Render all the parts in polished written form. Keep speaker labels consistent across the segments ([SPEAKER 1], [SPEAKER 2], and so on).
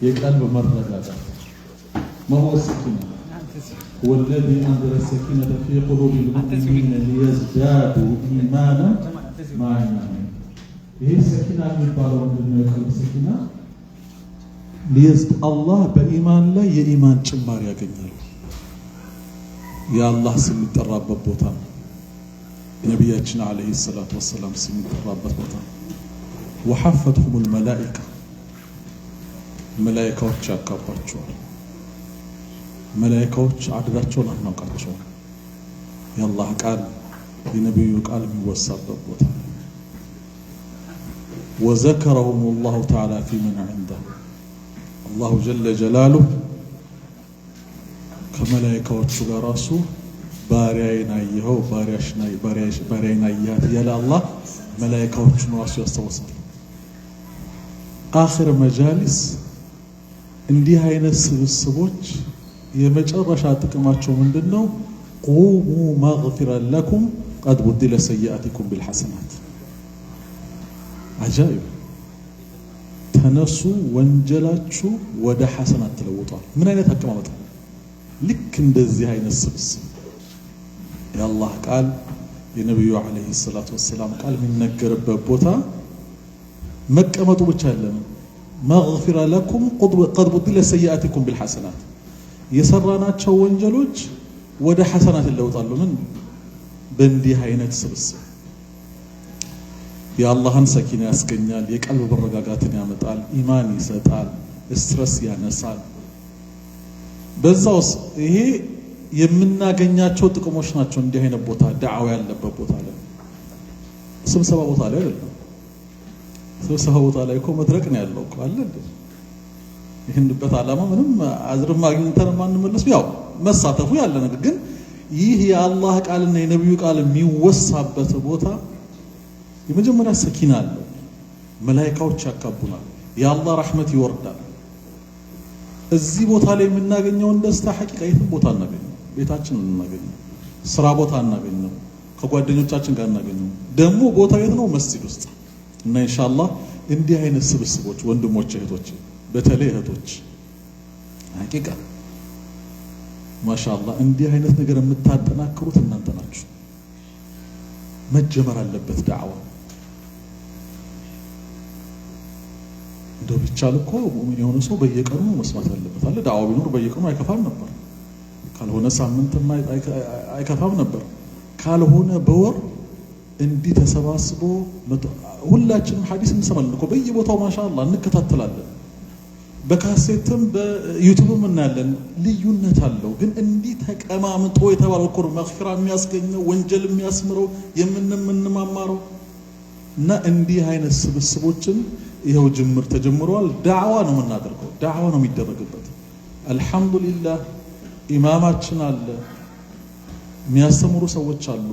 [SPEAKER 1] የቀልብ መረጋጋት ما هو السكينة هو الذي أنزل السكينة في قلوب المؤمنين ليزدادوا إيمانا مع إيمانهم هي السكينة የሚባለው ምንድነው የቀልብ ሰኪና الله በኢማን ላይ የኢማን ጭማሪ ያገኛል የአላህ ስም የሚጠራበት ቦታ ነብያችን አለይሂ ሰላቱ ወሰለም ስም የሚጠራበት ቦታ وحفتهم الملائكة መላእክቶች ያካባቸዋል መላእክቶች አድራቸውን አናውቃቸው የአላህ ቃል የነብዩ ቃል የሚወሳበት ቦታ وذكرهم الله تعالى في من عنده الله جل جلاله ከመላእክቶቹ ጋር ራሱ ባሪያዬን አየኸው ባሪያዬን አየሃት ያለ አላህ መላእክቶቹን ራሱ ያስተዋውሳል آخر مجالس እንዲህ አይነት ስብስቦች የመጨረሻ ጥቅማቸው ምንድነው قوموا مغفرا لكم قد بدل سيئاتكم بالحسنات عجائب ተነሱ ወንጀላችሁ ወደ ሐሰናት ተለውጧል ምን አይነት አቀማመጥ ልክ እንደዚህ አይነት ስብስብ የአላህ ቃል የነብዩ አለይሂ ሰላቱ ወሰለም ቃል የሚነገርበት ቦታ መቀመጡ ብቻ አይደለም مغفرا لكم قد بدل سيئاتكم بالحسنات የሰራናቸው ወንጀሎች ወደ ሐሰናት ይለውጣሉ ምን በእንዲህ አይነት ስብስብ የአላህን ሰኪና ያስገኛል የቀልብ መረጋጋትን ያመጣል ኢማን ይሰጣል ስትረስ ያነሳል በዛውስ ይሄ የምናገኛቸው ጥቅሞች ናቸው እንዲህ አይነት ቦታ ዳዓው ያለበት ቦታ ላይ ስብሰባ ቦታ ላይ አይደለም ስብሰባ ቦታ ላይ እኮ መድረክ ነው ያለው እኮ አለ ይሄንበት ዓላማ ምንም አዝርም አግኝተን ማንመለስ ያው መሳተፉ ያለ ነገር ግን ይህ የአላህ ቃልና የነብዩ ቃል የሚወሳበት ቦታ የመጀመሪያ ሰኪና አለው መላእክቶች ያካቡናል የአላህ ረህመት ይወርዳል እዚህ ቦታ ላይ የምናገኘው ደስታ ሐቂቃ የትም ቦታ እናገኘው ቤታችን እናገኘው ስራ ቦታ እናገኘው ከጓደኞቻችን ጋር እናገኘው ደግሞ ቦታው የት ነው መስጂድ ውስጥ እና ኢንሻአላህ እንዲህ አይነት ስብስቦች ወንድሞች እህቶች በተለይ እህቶች ሐቂቃ ማሻአላህ እንዲህ አይነት ነገር የምታጠናክሩት እናንተ ናችሁ መጀመር አለበት ዳዕዋ እንደው ቢቻል እኮ ሙእሚን የሆነ ሰው በየቀኑ መስማት አለበት አለ ዳዕዋ ቢኖር በየቀኑ አይከፋም ነበር ካልሆነ ሳምንትም አይከፋም ነበር ካልሆነ በወር እንዲህ ተሰባስቦ ሁላችንም ሐዲስ እንሰማለን እኮ በየቦታው ማሻአላህ እንከታተላለን በካሴትም በዩቲዩብም እናያለን ልዩነት አለው ግን እንዲህ ተቀማምጦ የተባለው እኮ መግፊራ የሚያስገኘው ወንጀል የሚያስምረው የምንማማረው እና እንዲህ አይነት ስብስቦችን ይሄው ጅምር ተጀምሯል ዳዕዋ ነው የምናደርገው ዳዕዋ ነው የሚደረግበት አልহামዱሊላህ ኢማማችን አለ የሚያስተምሩ ሰዎች አሉ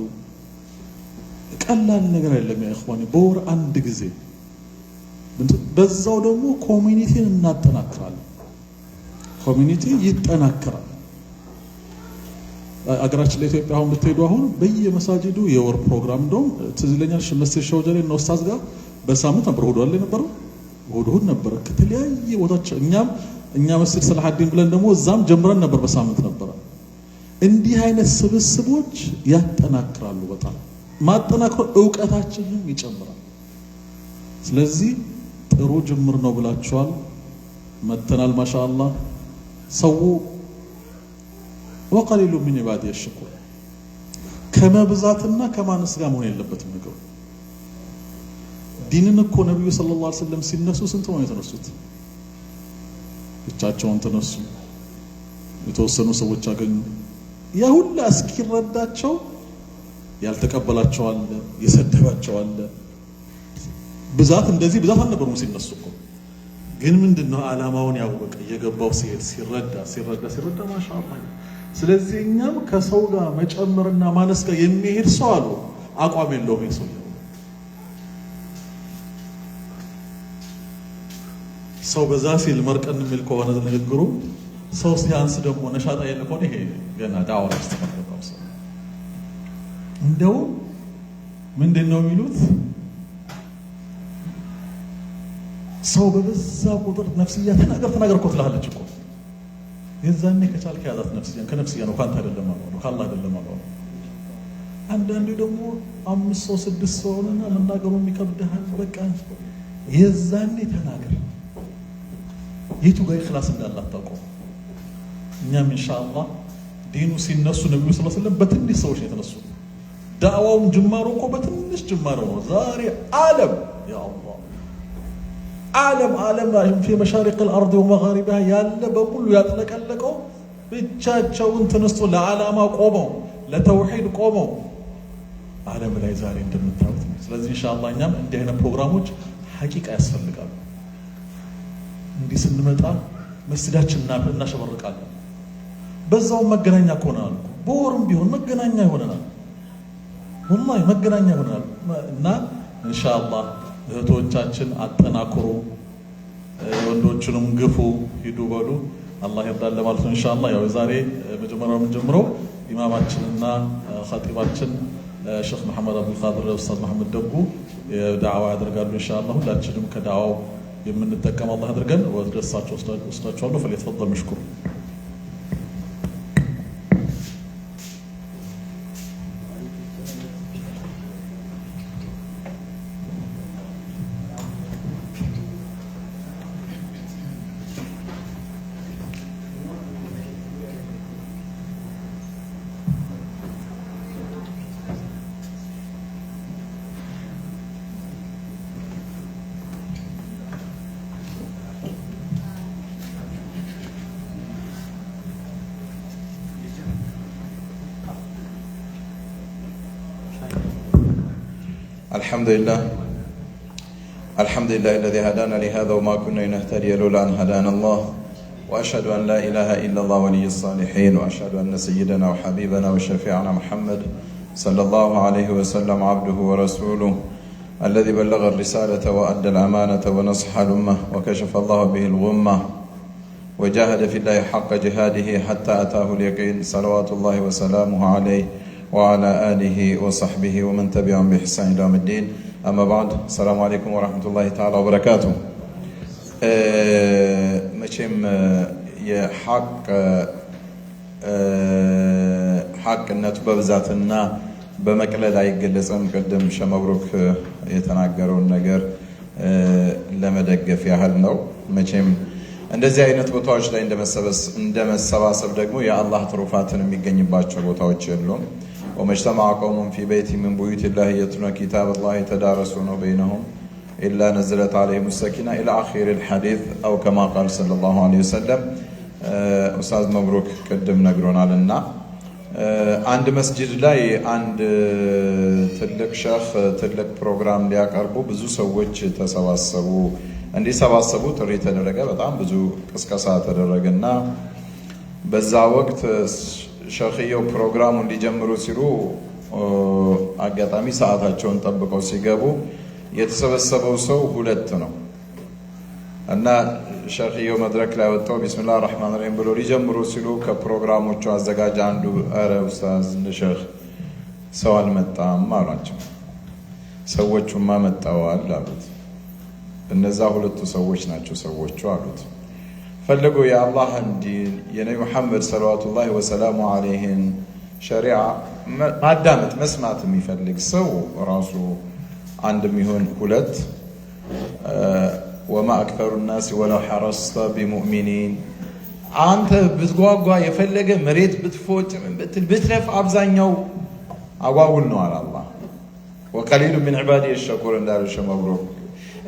[SPEAKER 1] ቀላል ነገር አይደለም ያ ኢኽዋኒ በወር አንድ ጊዜ በዛው ደግሞ ኮሚኒቲን እናጠናክራለን ኮሚኒቲ ይጠናከራል አገራችን ለኢትዮጵያ አሁን ብትሄዱ አሁን በየመሳጂዱ የወር ፕሮግራም እንደውም ትዝለኛል መስጂድ ሸውጀሌ ነው ኡስታዝ ጋር በሳምንት ነበር ሆዷል ነበር ሆድ ነበር ከተለያየ ቦታዎች እኛ መስጂድ ሰላሐዲን ብለን ደግሞ እዛም ጀምረን ነበር በሳምንት ነበር እንዲህ አይነት ስብስቦች ያጠናክራሉ በጣም ማጠናከር ዕውቀታችንን ይጨምራል ስለዚህ ጥሩ ጅምር ነው ብላችኋል መተናል ማሻአላህ ሰው ወቀሊሉ ሚን ኢባዲ የሽኩር ከመብዛትና ከማነስ ጋር መሆን የለበትም ነገር ዲንን እኮ ነብዩ ሰለላሁ ዐለይሂ ወሰለም ሲነሱ ስንት ነው የተነሱት ብቻቸውን ተነሱ የተወሰኑ ሰዎች አገኙ ያ ሁሉ እስኪረዳቸው ያልተቀበላቸው አለ የሰደባቸው አለ ብዛት እንደዚህ ብዛት አልነበሩም ሲነሱ እኮ ግን ምንድነው ዓላማውን ያወቀ የገባው ሲረዳ ማሻአላህ ስለዚህ እኛም ከሰው ጋር መጨመርና ማነስ ጋር የሚሄድ ሰው አሉ አቋም የለውም ሰው ሰው በዛ ሲል መርቀን የሚል ከሆነ ንግግሩ ሰው ሲያንስ ደግሞ ነሻጣ የለኮነ ይሄ ገና ዳዕዋ ያስተካክለው ሰው እንደው ምንድነው የሚሉት ሰው በበዛ ቁጥር ነፍስያ ተናገር እኮ ትላለች እኮ የዛኔ ከቻልክ ያዛት ነፍስያን ከነፍስያ ነው ካንተ አይደለም ማለት ነው ካላህ አይደለም ማለት ነው አንዳንዴ ደግሞ 5 ሰው 6 ሰው ሆነና መናገሩ የሚከብድሃል በቃ የዛኔ ተናገር የቱ ጋር ኢኽላስ እንዳላት ታውቀው እኛም ኢንሻአላህ ዲኑ ሲነሱ ነብዩ ሰለላሁ ዐለይሂ ወሰለም በትንሽ ሰዎች የተነሱ ዳዋውም ጅማሩ እኮ በትንሽ ጅማሩ ነው ዛሬ ዓለም ያ አላህ ዓለም في مشارق الارض ومغاربها ያለ በሙሉ ያጥለቀለቀው ብቻቸውን ተነስቶ ለዓላማ ቆመው ለተውሂድ ቆመው ዓለም ላይ ዛሬ እንደምታዩት ስለዚህ ኢንሻአላህ እኛም እንዲህ አይነት ፕሮግራሞች ሐቂቃ ያስፈልጋሉ እንዲህ ስንመጣ መስጊዳችንና እናሸበርቃለን በዛው መገናኛ ኮናል ቦርም ቢሆን መገናኛ ይሆነናል والله መገናኛ ይሆናል እና ኢንሻአላህ እህቶቻችን አጠናክሩ ወንዶችንም ግፉ ሂዱ በሉ አላህ ይርዳል ማለት ነው ኢንሻአላህ ያው ዛሬ መጀመሪያው የምንጀምረው ኢማማችንና ኸጢባችን ሼክ መሐመድ አብዱል ቃድር ኡስታዝ መሐመድ ደጉ ዳዕዋ ያደርጋሉ ኢንሻአላህ ሁላችንም ከዳዕዋው የምንጠቀም አላህ ያድርገን ወደሳቸው ወስዳቸዋለሁ فليتفضل مشكور
[SPEAKER 2] الحمد لله الذي هدانا لهذا وما كنا لنهتدي لولا أن هدانا الله وأشهد أن لا إله إلا الله ولي الصالحين وأشهد أن سيدنا وحبيبنا وشفيعنا محمد صلى الله عليه وسلم عبده ورسوله الذي بلغ الرسالة وأدى الأمانة ونصح الأمة وكشف الله به الغمة وجاهد في الله حق جهاده حتى أتاه اليقين صلوات الله وسلامه عليه وعلى آله وصحبه ومن تبعهم بإحسان إلى يوم الدين أما بعد السلام عليكم ورحمة الله تعالى وبركاته مشيم حق النتوبة بذاتنا بمكلا يقلصن قدم شمبروك يتناقرون النجر لما دق في أهلنا مشيم እንደዚህ አይነት ቦታዎች ላይ እንደመሰባሰብ ደግሞ የአላህ ትሩፋትን የሚገኝባቸው ቦታዎች የሉም ومجتمع قوم في بيت من بيوت الله يتلون كتاب الله يتدارسون بينهم إلا نزلت عليهم السكينة إلى آخر الحديث أو كما قال صلى الله عليه وسلم أستاذ مبروك قدم نقرون علينا عند مسجد لاي عند تلك شيخ تلك بروجرام ሊያቀርቡ ብዙ ሰዎች ተሰባሰቡ እንዲሰባሰቡ ጥሪ ተደረገ በጣም ብዙ ቅስቀሳ ተደረገና በዛ ወቅት ሸኺዮ ፕሮግራሙን እንዲጀምሩ ሲሉ አጋጣሚ ሰዓታቸውን ጠብቀው ሲገቡ የተሰበሰበው ሰው 2 ነው እና ሸኺዮ መድረክ ላይ ወጣው ቢስሚላህ الرحمن الرحيم ብሎ ሊጀምሩ ሲሉ ከፕሮግራሞቹ አዘጋጅ አንዱ አረ ኡስታዝ ሸኽ ሰው አልመጣም አሏቸው ሰዎቹማ መጣዋል አሉት እነዛ 2 ሰዎች ናቸው ሰዎቹ አሉት ፈለጉ የአላህ ዲን የነብዩ መሐመድ ሰለላሁ ወሰላሙ ዐለይሂን ሸሪዓ ማዳመጥ መስማት የሚፈልግ ሰው ራሱ አንድ የሚሆን 2 وما أكثر الناس ولو حرصت بمؤمنين አንተ ብትጓጓ የፈለገ መሬት ብትፎጭ ብትለፍ አብዛኛው አጓጉል ነው አላህ وقليل من عبادي الشكور እንዳለ ሸመብሩክ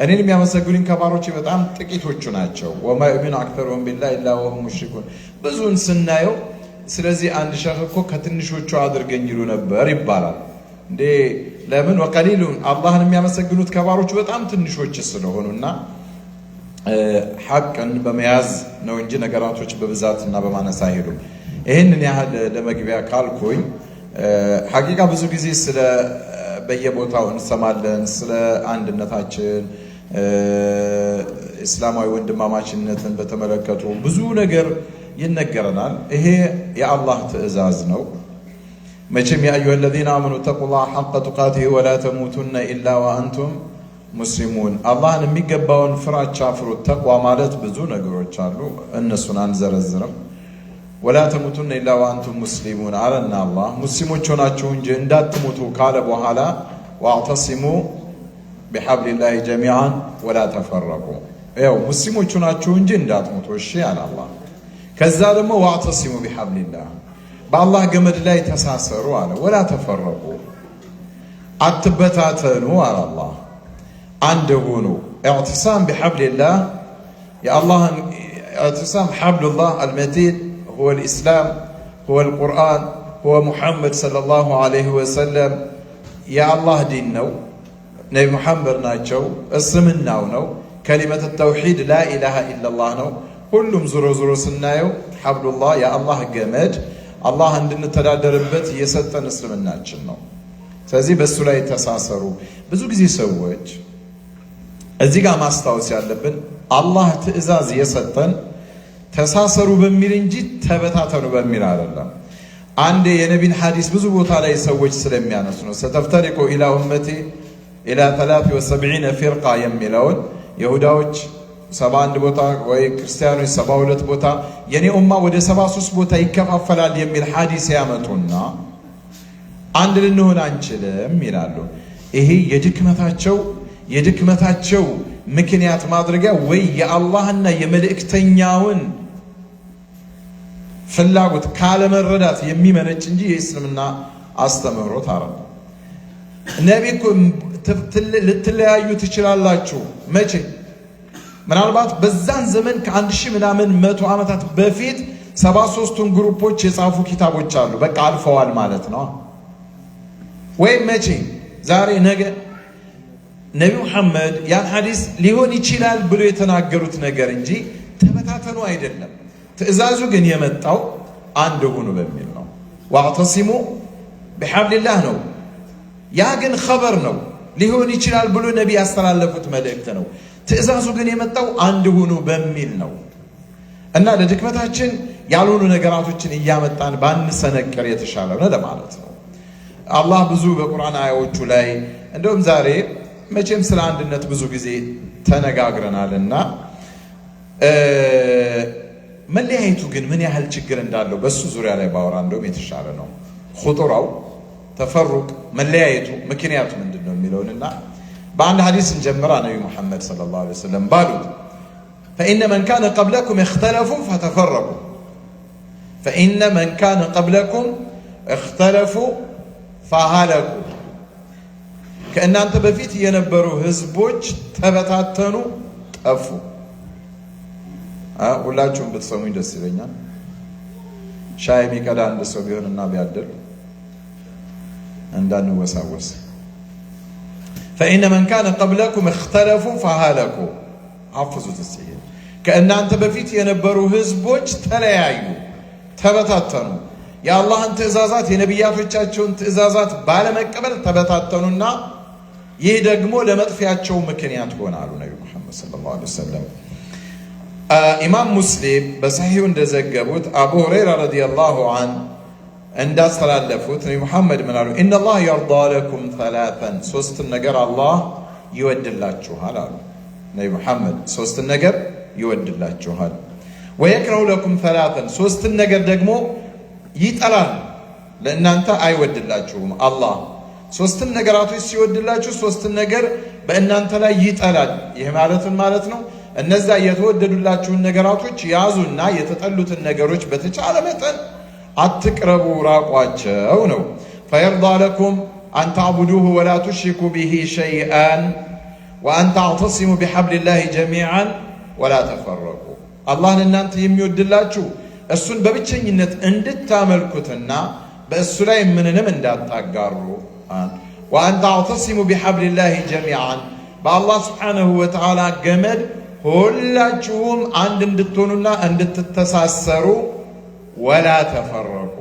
[SPEAKER 2] እኔን የሚያመሰግኑኝ ከባሮች በጣም ጥቂቶቹ ናቸው وما يؤمن أكثرهم بالله إلا وهم مشركون ብዙን ስናየው ስለዚህ አንድ ሸኽ እኮ ከትንሾቹ አድርገኝ ይሉ ነበር ይባላል እንዴ ለምን وقليل አላህን የሚያመሰግኑት ከባሮች በጣም ትንሾች ስለሆኑና ሐቅን በመያዝ ነው እንጂ ነገራቶች በብዛትና በማነሳ አይሄዱም ይሄንን ያህል ለመግቢያ ካልኩኝ ሐቂቃ ብዙ ጊዜ ስለ በየቦታው እንሰማለን ስለ አንድነታችን እስላማዊ ወንድማማችነትን በተመለከቱ ብዙ ነገር ይነገረናል ይሄ የአላህ ትእዛዝ ነው መቼም ያ አዩሀ الذين آمنوا اتقوا الله حق تقاته ولا تموتن إلا وأنتم ሙስሊሙን አላህን የሚገባውን ፍራቻ ፍሩት። ተቅዋ ማለት ብዙ ነገሮች አሉ፣ እነሱን አንዘረዝርም። ወላ ተሙቱነ ኢላ ወአንቱም ሙስሊሙን አለና አላህ ሙስሊሞች ሆናችሁ እንጂ እንዳትሞቱ ካለ በኋላ ወአዕተሲሙ ቢሐብሊላሂ ጀሚዓን ወላ ተፈረቁ። ያው ሙስሊሞች ሆናችሁ እንጂ እንዳትሞቱ እሺ አለ አላህ። ከዛ ደግሞ ወአዕተሲሙ ቢሐብሊላህ በአላህ ገመድ ላይ ተሳሰሩ አለ። ወላ ተፈረቁ አትበታተኑ አለ አላህ። አንድ ሁኑ። ኢዕቲሳም ቢሐብሊላህ የአላህን ኢዕቲሳም ሐብሉላህ አልመቲን هو الإسلام هو القرآن هو محمد صلى الله عليه وسلم يا الله دين نو نبي محمد ناتشو اسم ناو نو كلمة التوحيد لا إله إلا الله نو كلهم زرو زرو سنايو حبل الله يا الله جمد الله عندنا تدادر بيت يستن اسم ناتشو نو فزي بس لا يتساسروا بزو جزي سويج أزيجا ما استوى يالبن الله تأزاز يستن ተሳሰሩ በሚል እንጂ ተበታተኑ በሚል አይደለም። አንድ የነቢን ሐዲስ ብዙ ቦታ ላይ ሰዎች ስለሚያነሱ ነው። ሰተፍተሪቁ ኢላ ኡመቲ ኢላ 73 ፊርቃ የሚለውን ይሁዳዎች 71 ቦታ ወይ ክርስቲያኖች 72 ቦታ የኔ ኡማ ወደ 73 ቦታ ይከፋፈላል የሚል ሐዲስ ያመጡና አንድ ልንሆን አንችልም ይላሉ። ይሄ የድክመታቸው ምክንያት ማድረጊያ ወይ የአላህና የመልእክተኛውን ፍላጎት ካለመረዳት የሚመነጭ እንጂ የእስልምና አስተምህሮት አይደለም። ነቢይኩ ልትለያዩ ትችላላችሁ። መቼ? ምናልባት በዛን ዘመን ከ1000 ምናምን 100 ዓመታት በፊት 73ቱን ግሩፖች የጻፉ ኪታቦች አሉ። በቃ አልፈዋል ማለት ነው። ወይ መቼ? ዛሬ ነገ ነቢ ሙሐመድ ያን ሐዲስ ሊሆን ይችላል ብሎ የተናገሩት ነገር እንጂ ተበታተኑ አይደለም። ትእዛዙ ግን የመጣው አንድ ሁኑ በሚል ነው። ወአዕተሲሙ ቢሐብሊላህ ነው። ያ ግን ኸበር ነው፣ ሊሆን ይችላል ብሎ ነቢ ያስተላለፉት መልእክት ነው። ትእዛዙ ግን የመጣው አንድ ሁኑ በሚል ነው። እና ለድክመታችን ያልሆኑ ነገራቶችን እያመጣን ባንሰነቀር የተሻለ ነው ለማለት ነው። አላህ ብዙ በቁርአን አያዎቹ ላይ እንደውም ዛሬ መቼም ስለ አንድነት ብዙ ጊዜ ተነጋግረናልና መለያየቱ ግን ምን ያህል ችግር እንዳለው በሱ ዙሪያ ላይ ባወራ እንደውም የተሻለ ነው። ኹጡራው ተፈሩቅ መለያየቱ ምክንያቱ ምንድነው የሚለውንና በአንድ ሐዲስ እንጀምራ። ነብዩ መሐመድ ሰለላሁ ዐለይሂ ወሰለም ባሉት فإن من كان قبلكم اختلفوا فتفرقوا فإن من كان قبلكم اختلفوا فهلكوا ከእናንተ በፊት የነበሩ ህዝቦች ተበታተኑ ጠፉ። ሁላችሁም ብትሰሙኝ ደስ ይለኛል። ሻይ የሚቀዳ አንድ ሰው ቢሆንና ቢያደል እንዳንወሳወስ። فإن من كان قبلكم اختلفوا فهلكوا حفظوا السيد ከእናንተ በፊት የነበሩ ህዝቦች ተለያዩ ተበታተኑ። የአላህን ትእዛዛት የነቢያቶቻቸውን ትእዛዛት ባለመቀበል ተበታተኑና ይህ ደግሞ ለመጥፊያቸው ምክንያት ሆናሉ። ነብዩ መሐመድ ሰለላሁ ዐለይሂ ወሰለም ኢማም ሙስሊም በሰሂሁ እንደዘገቡት አቡ ሁረይራ ረዲየላሁ ዐንሁ እንዳስተላለፉት ነብዩ መሐመድ ምን አሉ? ኢነላህ የርዳ ለኩም ሰላተን ሶስት ነገር አላህ ይወድላችኋል አሉ ነብዩ መሐመድ። ሶስት ነገር ይወድላችኋል። ወየክረሁ ለኩም ሰላተን ሶስት ነገር ደግሞ ይጠላል፣ ለእናንተ አይወድላችሁም። አላህ ሶስትን ነገራቶች ሲወድላችሁ ሶስትን ነገር በእናንተ ላይ ይጠላል። ይህ ማለት ነው እነዛ የተወደዱላችሁን ነገራቶች ያዙና የተጠሉትን ነገሮች በተቻለ መጠን አትቅረቡ፣ ራቋቸው ነው። ፈየርዳ ለኩም አን ተዕቡዱሁ ወላ ቱሽሪኩ ቢሂ ሸይአን ወአን ተዕተሲሙ ቢሐብሊላሂ ጀሚዓን ወላ ተፈረቁ። አላህን እናንተ የሚወድላችሁ እሱን በብቸኝነት እንድታመልኩትና በእሱ ላይ ምንንም እንዳታጋሩ። ወአን ተዕተሲሙ ቢሐብሊላሂ ጀሚዓን በአላህ ስብሓነሁ ወተዓላ ገመድ ሁላችሁም አንድ እንድትሆኑና እንድትተሳሰሩ። ወላ ተፈረቁ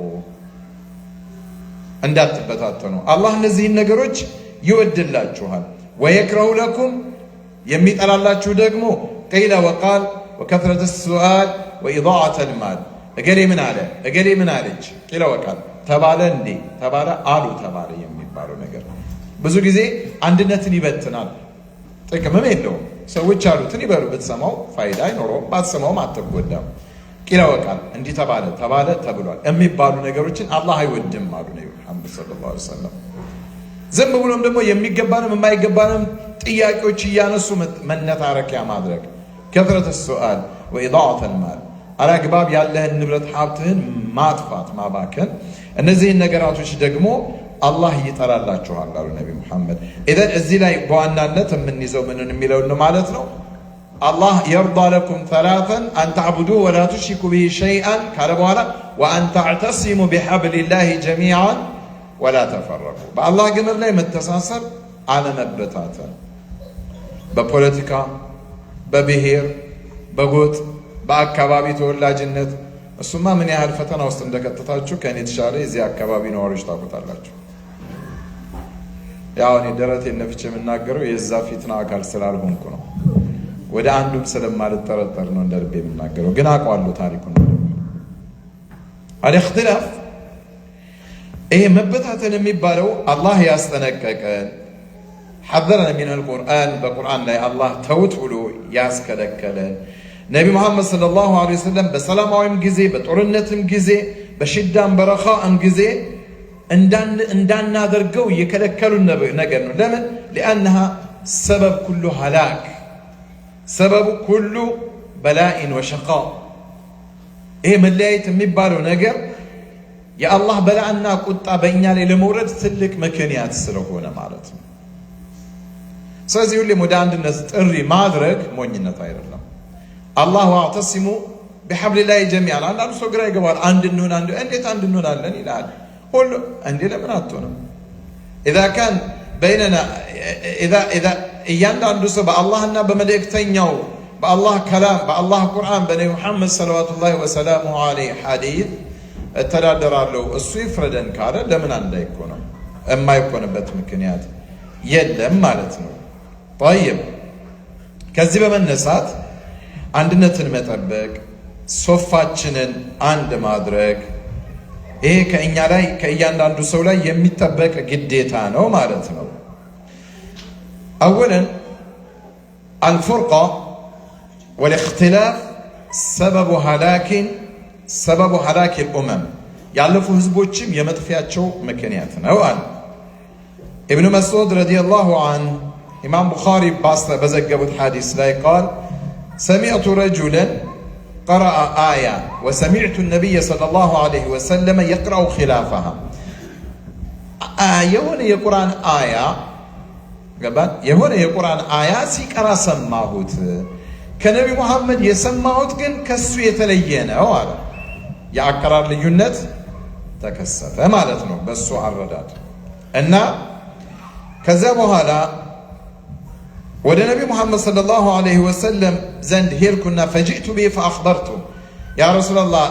[SPEAKER 2] እንዳትበታተኑ። አላህ እነዚህን ነገሮች ይወድላችኋል። ወየክረሁ ለኩም የሚጠላላችሁ ደግሞ ቂለ ወቃል ወከትረት ሱአል ወኢዳዓተ ልማል። እገሌ ምን አለ፣ እገሌ ምን አለች፣ ቂለ ወቃል ተባለ፣ እንዴ ተባለ፣ አሉ ተባለ የሚባለው ነገር ብዙ ጊዜ አንድነትን ይበትናል። ጥቅምም የለውም። ሰዎች ያሉትን ይበሉ፣ ብትሰማው ፋይዳ አይኖረውም፣ ባትሰማውም አትጎዳም። ቂል ወቃል እንዲህ ተባለ ተብሏል የሚባሉ ነገሮችን አላህ አይወድም አሉ ነብዩ መሐመድ ሰለላሁ ዐለይሂ ወሰለም። ዝም ብሎም ደግሞ የሚገባንም የማይገባንም ጥያቄዎች እያነሱ መነታረኪያ ማድረግ፣ ከثرة السؤال وإضاعة المال፣ አላግባብ ያለህን ንብረት ሀብትህን ማጥፋት ማባከን፣ እነዚህን ነገራቶች ደግሞ አላህ ይጠላላችኋል አሉ ነቢ ሙሐመድ። ኢዘን እዚህ ላይ በዋናነት የምንይዘው ምንን የሚለው ማለት ነው አላህ የርዳ ለኩም ሰላተን አን ተዕቡዱ ወላ ቱሽሪኩ ቢሂ ሸይአን ካለ በኋላ ወአን ተዕተሲሙ ቢሐብሊላሂ ጀሚዓን ወላ ተፈረቁ፣ በአላህ ግመድ ላይ መተሳሰር አለመበታተን። በፖለቲካ በብሔር በጎጥ በአካባቢ ተወላጅነት እሱማ ምን ያህል ፈተና ውስጥ እንደከተታችሁ ከእኔ የተሻለ የዚህ አካባቢ ነዋሪዎች ታውቁታላችሁ። ያው እኔ ደረቴን ነፍቼ የምናገረው የዛ ፊትና አካል ስላልሆንኩ ነው። ወደ አንዱም ስለማልጠረጠር ነው እንደ ልቤ የምናገረው፣ ግን አውቀዋለሁ ታሪኩን። አልእክትላፍ ይሄ መበታተን የሚባለው አላህ ያስጠነቀቀን ሐዘረን ሚነል ቁርአን፣ በቁርአን ላይ አላህ ተውት ብሎ ያስከለከለን፣ ነቢ ሙሐመድ ሰለላሁ ዐለይሂ ወሰለም በሰላማዊም ጊዜ በጦርነትም ጊዜ በሽዳም በረኻም ጊዜ እንዳናደርገው የከለከሉን ነገር ነው። ለምን? ሊአነሃ ሰበብ ኩሉ ሀላክ፣ ሰበቡ ኩሉ በላኢን ወሸቃ። ይሄ መለያየት የሚባለው ነገር የአላህ በላእና ቁጣ በእኛ ላይ ለመውረድ ትልቅ ምክንያት ስለሆነ ማለት ነው። ስለዚህ ሁሌም ወደ አንድነት ጥሪ ማድረግ ሞኝነት አይደለም። አላህ ወአዕተሲሙ ቢሐብሊላሂ ጀሚዓን። አንዳንዱ ሰው ግራ ይገባል። እንዴት አንድ እንሆናለን ይላል። ሁሉ እንዴ ለምን አትሆንም? ኢዛ ካን በይነና ኢዛ እያንዳንዱ ሰው በአላህና በመልእክተኛው በአላህ ከላም በአላህ ቁርአን በነቢ ሙሐመድ ሰለዋቱላሂ ወሰላሙሁ ዐለይሂ ሐዲስ እተዳደራለሁ እሱ ይፍረደን ካለ ለምን አንድ አይኮንም? የማይኮንበት ምክንያት የለም ማለት ነው። ጠይብ ከዚህ በመነሳት አንድነትን መጠበቅ፣ ሶፋችንን አንድ ማድረግ፣ ይሄ ከእኛ ላይ ከእያንዳንዱ ሰው ላይ የሚጠበቅ ግዴታ ነው ማለት ነው። አወለን አልፉርቃ ወልእክትላፍ ሰበቡ ሀላክ ልኡመም፣ ያለፉ ህዝቦችም የመጥፊያቸው ምክንያት ነው አለ ኢብኑ መስዑድ ረዲየላሁ ዐንሁ። ኢማም ቡኻሪ በዘገቡት ሐዲስ ላይ ቃል ሰሚዕቱ ረጁለን ቀረአ አያ ወሰሚዕቱ ነቢይ ሰለላሁ ዐለይሂ ወሰለም የቅረኡ ኺላፈሃ። የሆነ የቁርአን አያ ገባን፣ የሆነ የቁርአን አያ ሲቀራ ሰማሁት፣ ከነቢ ሙሐመድ የሰማሁት ግን ከሱ የተለየ ነው አለ። የአቀራር ልዩነት ተከሰተ ማለት ነው በሱ አረዳድ እና ከዚያ በኋላ ወደ ነቢ ሙሐመድ ሰለላሁ ዐለይሂ ወሰለም ዘንድ ሄድኩና ፈጅእቱ ቢሂ ፈአኽበርቱ፣ ያ ረሱላላህ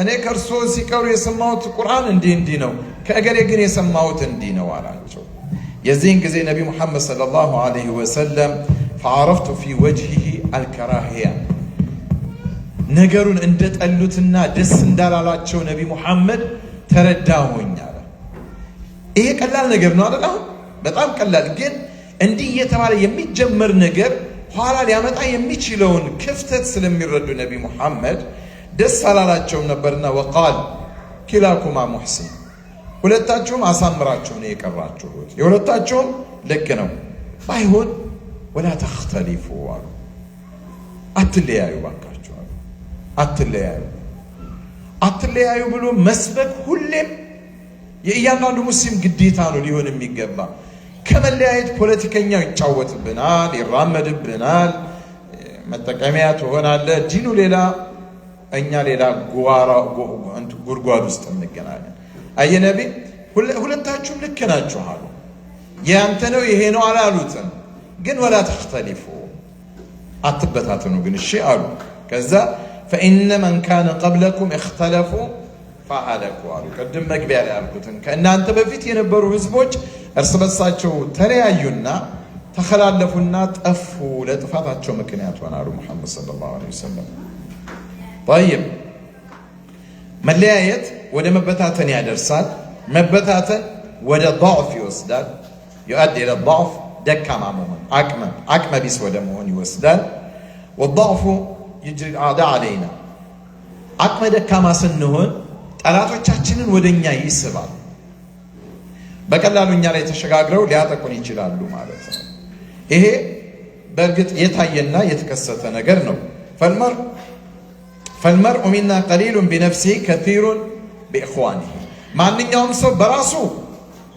[SPEAKER 2] እኔ ከእርሶ ሲቀሩ የሰማሁት ቁርአን እንዲህ ነው፣ ከእገሌ ግን የሰማሁት እንዲህ ነው አላቸው። የዚህን ጊዜ ነቢ ሙሐመድ ሰለላሁ ዐለይሂ ወሰለም ፈዐረፍቱ ፊ ወጅሂሂ አልከራሂያ፣ ነገሩን እንደጠሉትና ደስ እንዳላላቸው ነቢ ሙሐመድ ተረዳሁኝ አለ። ይሄ ቀላል ነገር ነው አይደል? አሁን በጣም ቀላል ግን እንዲህ እየተባለ የሚጀመር ነገር ኋላ ሊያመጣ የሚችለውን ክፍተት ስለሚረዱ ነቢ ሙሐመድ ደስ አላላቸውም ነበርና ወቃል ኪላኩማ ሙሕሲን፣ ሁለታችሁም አሳምራችሁ ነው የቀራችሁት፣ የሁለታችሁም ልክ ነው፣ ባይሆን ወላ ተኽተሊፉ አሉ፣ አትለያዩ ባካችሁ አሉ። አትለያዩ ብሎ መስበክ ሁሌም የእያንዳንዱ ሙስሊም ግዴታ ነው ሊሆን የሚገባ። ከመለያየት ፖለቲከኛው ይጫወትብናል፣ ይራመድብናል፣ መጠቀሚያ ትሆናለህ። ዲኑ ሌላ፣ እኛ ሌላ ጉድጓድ ውስጥ እንገናለን። አየነቢ ሁለታችሁም ልክ ናችሁ አሉ። ያንተ ነው ይሄ ነው አላሉትም፣ ግን ወላ ተኽተሊፉ አትበታተኑ ግን እሺ አሉ። ከዛ ፈኢነ መን ካነ ቀብለኩም እኽተለፉ ፈሀለኩ አሉ። ቅድም መግቢያ ላይ ያልኩትን ከእናንተ በፊት የነበሩ ህዝቦች እርስ በርሳቸው ተለያዩና ተኸላለፉና ጠፉ፣ ለጥፋታቸው ምክንያት ሆናሉ ሙሐመድ ሰለላሁ ዐለይሂ ወሰለም። ጠይብ መለያየት ወደ መበታተን ያደርሳል። መበታተን ወደ ضعፍ ይወስዳል። يؤدي إلى الضعف ደካማ መሆን አቅመ ቢስ ወደ መሆን ይወስዳል። والضعف يجري الأعداء علينا አቅመ ደካማ ስንሆን ጠላቶቻችንን ወደኛ ይስባል። በቀላሉ እኛ ላይ ተሸጋግረው ሊያጠቁን ይችላሉ ማለት ነው። ይሄ በእርግጥ የታየና የተከሰተ ነገር ነው። فالمرء منا قليل بنفسه كثير بإخوانه ማንኛውም ሰው በራሱ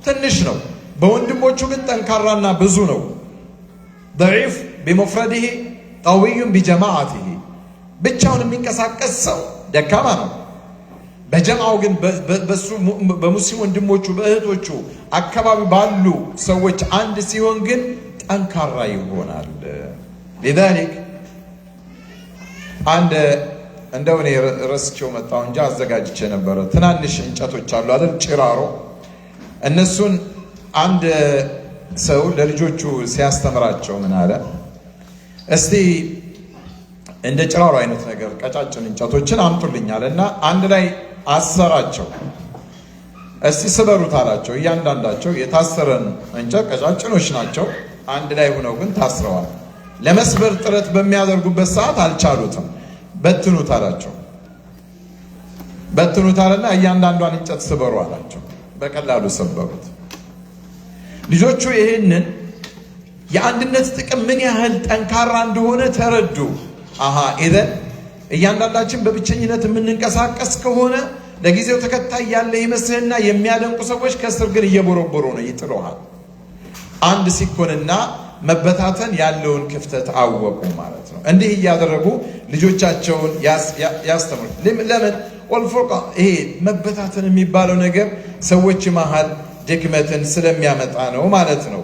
[SPEAKER 2] ትንሽ ነው፣ በወንድሞቹ ግን ጠንካራና ብዙ ነው። ضعيف بمفرده قوي بجماعته ብቻውን የሚንቀሳቀስ ሰው ደካማ ነው። በጀማዓው ግን በሱ በሙስሊም ወንድሞቹ በእህቶቹ አካባቢ ባሉ ሰዎች አንድ ሲሆን ግን ጠንካራ ይሆናል። لذلك አንድ እንደው እኔ ረስቼው መጣሁ እንጂ አዘጋጅቼ ነበር። ትናንሽ እንጨቶች አሉ አይደል? ጭራሮ። እነሱን አንድ ሰው ለልጆቹ ሲያስተምራቸው ምን አለ? እስቲ እንደ ጭራሮ አይነት ነገር ቀጫጭን እንጨቶችን አምጡልኛልና አንድ ላይ አሰራቸው። እስቲ ስበሩት አላቸው። እያንዳንዳቸው የታሰረን እንጨት ቀጫጭኖች ናቸው፣ አንድ ላይ ሆነው ግን ታስረዋል። ለመስበር ጥረት በሚያደርጉበት ሰዓት አልቻሉትም። በትኑት አላቸው። በትኑት አለና እያንዳንዷን እንጨት ስበሩ አላቸው። በቀላሉ ሰበሩት። ልጆቹ ይሄንን የአንድነት ጥቅም ምን ያህል ጠንካራ እንደሆነ ተረዱ። ኢዘን እያንዳንዳችን በብቸኝነት የምንንቀሳቀስ ከሆነ ለጊዜው ተከታይ ያለ ይመስልና የሚያደንቁ ሰዎች ከስር ግን እየቦረቦሩ ነው ይጥሉሃል። አንድ ሲኮንና መበታተን ያለውን ክፍተት አወቁ ማለት ነው። እንዲህ እያደረጉ ልጆቻቸውን ያስተምሩ። ለምን ወልፈርቃ ይሄ መበታተን የሚባለው ነገር ሰዎች መሃል ድክመትን ስለሚያመጣ ነው ማለት ነው።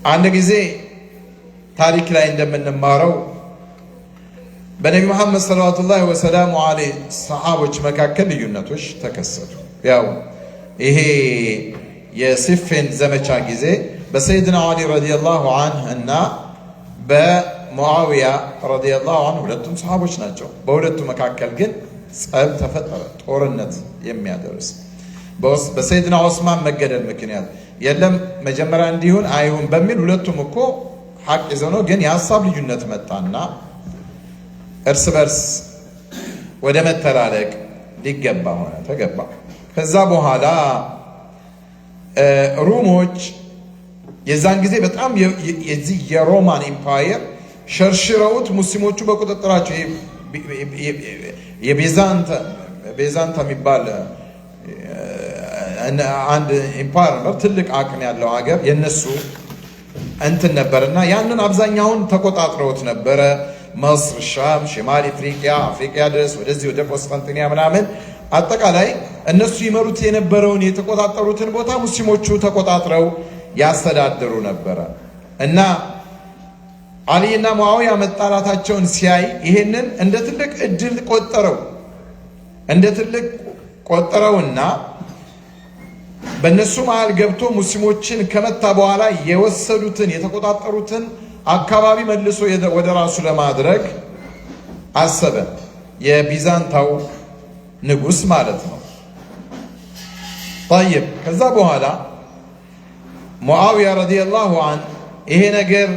[SPEAKER 2] አንድ ጊዜ ታሪክ ላይ እንደምንማረው በነቢ መሐመድ ሰለዋቱላሂ ወሰላሙ ዐለይሂ ሰሃቦች መካከል ልዩነቶች ተከሰቱ። ያው ይሄ የሲፊን ዘመቻ ጊዜ በሰይድና ዓሊ ረዲየላሁ ዐንሁ እና በሙዓዊያ ረዲየላሁ ዐንሁ ሁለቱም ሰሃቦች ናቸው። በሁለቱ መካከል ግን ጸብ ተፈጠረ፣ ጦርነት የሚያደርስ በሰይድና ዑስማን መገደል ምክንያት የለም መጀመሪያ እንዲሁን አይሁን በሚል ሁለቱም እኮ ሐቅ ይዘው ነው። ግን የሀሳብ ልዩነት መጣና እርስ በርስ ወደ መተላለቅ ሊገባ ሆነ፣ ተገባ። ከዛ በኋላ ሩሞች የዛን ጊዜ በጣም የዚህ የሮማን ኢምፓየር ሸርሽረውት ሙስሊሞቹ በቁጥጥራቸው የቤዛንታ የሚባል አንድ ኢምፓየር ነበር፣ ትልቅ አቅም ያለው ሀገር የነሱ እንትን ነበርና ያንን አብዛኛውን ተቆጣጥረውት ነበረ። መስር፣ ሻም፣ ሽማል አፍሪካ ድረስ ወደዚህ ወደ ቆስጠንጢንያ ምናምን አጠቃላይ እነሱ ይመሩት የነበረውን የተቆጣጠሩትን ቦታ ሙስሊሞቹ ተቆጣጥረው ያስተዳድሩ ነበረ። እና አሊና ሙዓዊያ መጣላታቸውን ሲያይ ይሄንን እንደ ትልቅ እድል ቆጠረውና በእነሱ መሃል ገብቶ ሙስሊሞችን ከመታ በኋላ የወሰዱትን የተቆጣጠሩትን አካባቢ መልሶ ወደ ራሱ ለማድረግ አሰበ። የቢዛንታው ንጉስ ማለት ነው። طيب ከዛ በኋላ ሙዓዊያ ረዲየላሁ ዐንሁ ይሄ ነገር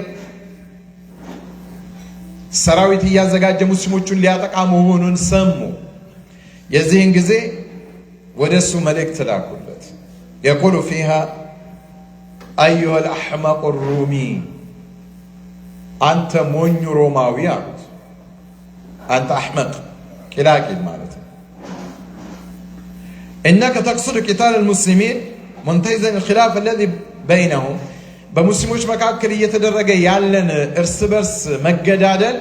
[SPEAKER 2] ሰራዊት እያዘጋጀ ሙስሊሞቹን ሊያጠቃ መሆኑን ሰሙ። የዚህን ጊዜ ወደሱ መልእክት ላኩለት። يقول فيها أيها الأحمق الرومي أنت مون روماوي أنت أحمق كلاكل مالته إنك تقصد قتال المسلمين منتهزا الخلاف الذي بينهم بمسلموش مكاكل يتدرج يعلن إرس برس مجدادل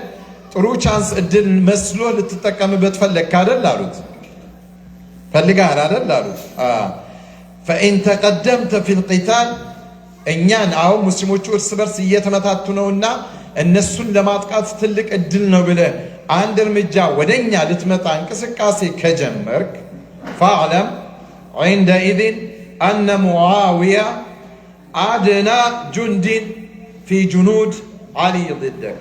[SPEAKER 2] ጥሩ ቻንስ እድል መስሎ ልትጠቀምበት ፈለክ አይደል አሉት። ፈልጋል አይደል አሉት። فإن تقدمت في القتال እኛን አሁን ሙስሊሞቹ እርስ በርስ እየተመታቱ ነውና እነሱን ለማጥቃት ትልቅ እድል ነው ብለህ አንድ እርምጃ ወደኛ ልትመጣ እንቅስቃሴ ከጀመርክ فاعلم عندئذ أن معاوية أدنى جند في جنود علي ضدك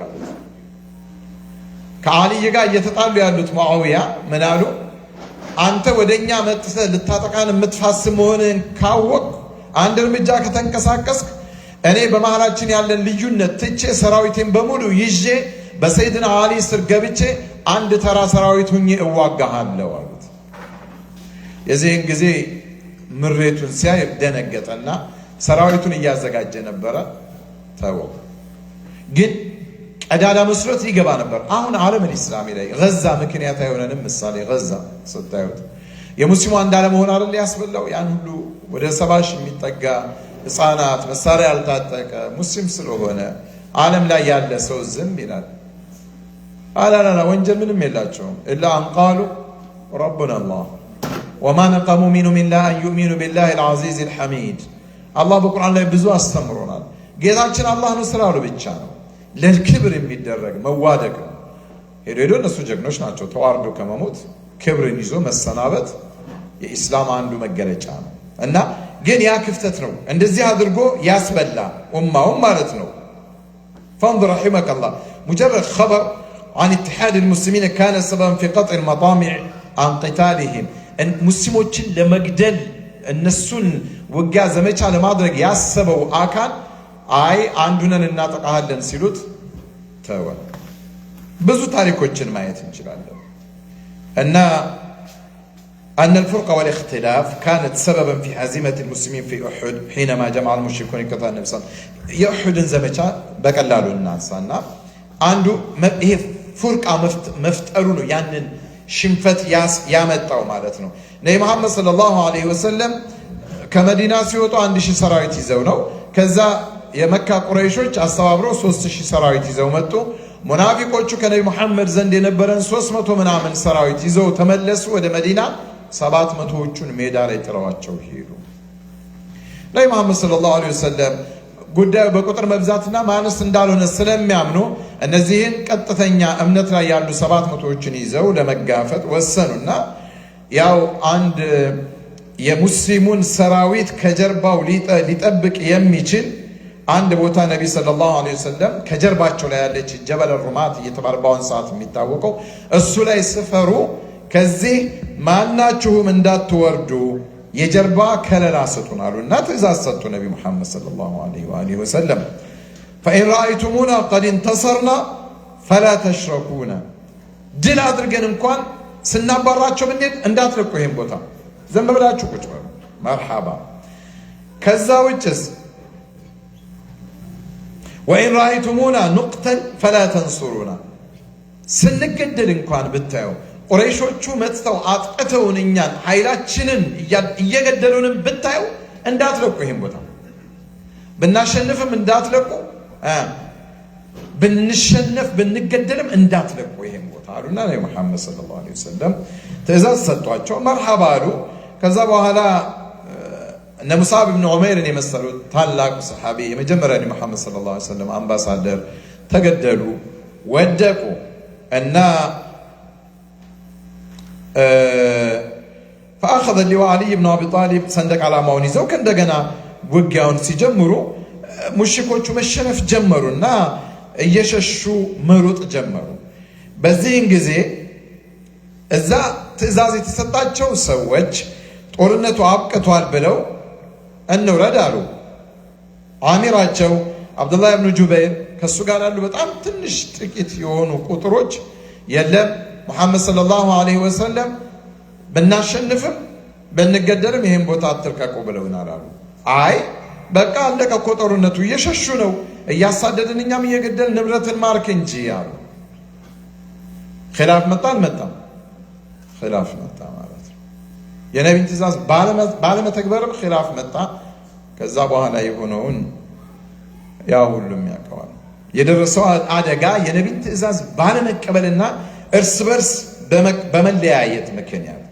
[SPEAKER 2] ከአልይ ጋር እየተጣሉ ያሉት ሙዓዊያ ምን አሉ? አንተ ወደኛ መጥተህ ልታጠቃን የምትፋስም መሆንህን ካወቅ አንድ እርምጃ ከተንቀሳቀስክ እኔ በመሃላችን ያለን ልዩነት ትቼ ሰራዊቴን በሙሉ ይዤ በሰይድና አሊ ስር ገብቼ አንድ ተራ ሰራዊት ሁኜ እዋጋሃለሁ አሉት። የዚህን ጊዜ ምሬቱን ሲያይ ደነገጠና ሰራዊቱን እያዘጋጀ ነበረ። ተወው። ግን ቀዳዳ መስሎት ይገባ ነበር። አሁን ዓለም እስላሚ ላይ ገዛ ምክንያት አይሆነንም። ምሳሌ ገዛ ስታዩት የሙስሊሙ አንድ አለመሆን አይደል ያስበላው? ያን ሁሉ ወደ 70 ሺህ የሚጠጋ ህፃናት መሳሪያ ያልታጠቀ ሙስሊም ስለሆነ ዓለም ላይ ያለ ሰው ዝም ይላል። አላላላ ወንጀል ምንም የላቸውም። ኢላ አንቃሉ ረቡና አላህ ወማ ነቀሙ ሚንሁም ኢላ አን ዩእሚኑ ቢላሂ አልዓዚዝ አልሐሚድ። አላህ በቁርአን ላይ ብዙ አስተምሮናል። ጌታችን አላህ ነው ስላሉ ብቻ ነው ለክብር የሚደረግ መዋደቅ ነው። ሄዶ እነሱ ጀግኖች ናቸው። ተዋርዶ ከመሞት ክብርን ይዞ መሰናበት የኢስላም አንዱ መገለጫ ነው። እና ግን ያ ክፍተት ነው እንደዚህ አድርጎ ያስበላ ኡማውን ማለት ነው። فانظر رحمك الله مجرد خبر عن اتحاد المسلمين كان سببا في قطع المطامع عن قتالهم. ሙስሊሞችን ለመግደል እነሱን ውጊያ ዘመቻ ለማድረግ ያሰበው አካል አይ አንዱነን እናጠቃለን ሲሉት ተወ። ብዙ ታሪኮችን ማየት እንችላለን። እና أن الفرقة والاختلاف كانت سببا في هزيمة المسلمين في أحد حينما جمع المشركون قتال النبي صلى الله عليه وسلم. يأحد زمቻ በቀላሉ እናንሳና አንዱ ይሄ ፍርቃ መፍጠሩ ነው ያንን ሽንፈት ያመጣው ማለት ነው። ነብዩ መሐመድ ሰለላሁ ዐለይሂ ወሰለም ከመዲና ሲወጡ 1000 ሰራዊት ይዘው ነው። ከዛ የመካ ቁረይሾች አስተባብረው 3000 ሰራዊት ይዘው መጡ። ሙናፊቆቹ ከነብዩ መሐመድ ዘንድ የነበረን 300 ምናምን ሰራዊት ይዘው ተመለሱ ወደ መዲና። 700ዎቹን ሜዳ ላይ ጥለዋቸው ሄዱ። ነብዩ መሐመድ ሰለላሁ ዐለይሂ ወሰለም ጉዳዩ በቁጥር መብዛትና ማነስ እንዳልሆነ ስለሚያምኑ እነዚህን ቀጥተኛ እምነት ላይ ያሉ 700ዎችን ይዘው ለመጋፈጥ ወሰኑና ያው አንድ የሙስሊሙን ሰራዊት ከጀርባው ሊጠብቅ የሚችል አንድ ቦታ ነብይ ሰለላሁ ዐለይሂ ወሰለም ከጀርባቸው ላይ ያለች ጀበል ሩማት እየተባለ በአሁን ሰዓት የሚታወቀው እሱ ላይ ስፈሩ፣ ከዚህ ማናችሁም እንዳትወርዱ የጀርባ ከለላ ስጡን አሉና ትእዛዝ ሰጡ ነብይ መሐመድ ሰለላሁ ዐለይሂ ወሰለም። فإن رأيتمونا قد انتصرنا فلا تشركونا. ድል አድርገን እንኳን ስናባራቸው ብንሄድ እንዳትለቁ ይሄን ቦታ ዘም ብላችሁ ቁጭ በሉ መርሐባ። ከዛ ውጭስ وإن رأيتمونا نقتل فلا تنصرونا. ስንገደል እንኳን ብታዩ ቁረይሾቹ መጥተው አጥቅተውን እኛን ኃይላችንን እየገደሉንም ብታዩ እንዳትለቁ ይሄን ቦታ ብናሸንፍም እንዳትለቁ ብንሸነፍ ብንገደልም እንዳትለቁ ይሄን ቦታ አሉና ነብዩ መሐመድ ሰለላሁ ዐለይሂ ወሰለም ትእዛዝ ሰጧቸው። መርሐባ አሉ። ከዛ በኋላ እነ ሙሳብ ኢብኑ ዑመይርን የመሰሉ ታላቁ ሰሃቢ የመጀመሪያ ነብዩ መሐመድ ሰለላሁ ዐለይሂ ወሰለም አምባሳደር ተገደሉ፣ ወደቁ እና فأخذ اللواء علي بن أبي طالب ሰንደቅ ዓላማውን ይዘው ከእንደገና ውጊያውን ሲጀምሩ ሙሽኮቹ መሸነፍ ጀመሩና እየሸሹ መሮጥ ጀመሩ። በዚህን ጊዜ እዛ ትእዛዝ የተሰጣቸው ሰዎች ጦርነቱ አብቅቷል ብለው እንውረድ አሉ። አሚራቸው አብዱላህ ኢብኑ ጁበይር ከሱ ጋር ያሉ በጣም ትንሽ ጥቂት የሆኑ ቁጥሮች የለም ሙሐመድ ሰለላሁ ዐለይሂ ወሰለም ብናሸንፍም ብንገደልም ይሄን ቦታ አትልቀቁ ብለውናል አሉ። አይ በቃ አለቀ እኮ ጦርነቱ፣ እየሸሹ ነው እያሳደድን እኛም እየገደል ንብረትን ማርክ እንጂ አሉ። ኺላፍ መጣ አልመጣም? ኺላፍ መጣ ማለት ነው። የነቢን ትእዛዝ ባለመተግበርም ኺላፍ መጣ። ከዛ በኋላ የሆነውን ያ ሁሉም ያውቀዋል። የደረሰው አደጋ የነቢን ትእዛዝ ባለመቀበልና እርስ በርስ በመለያየት ምክንያት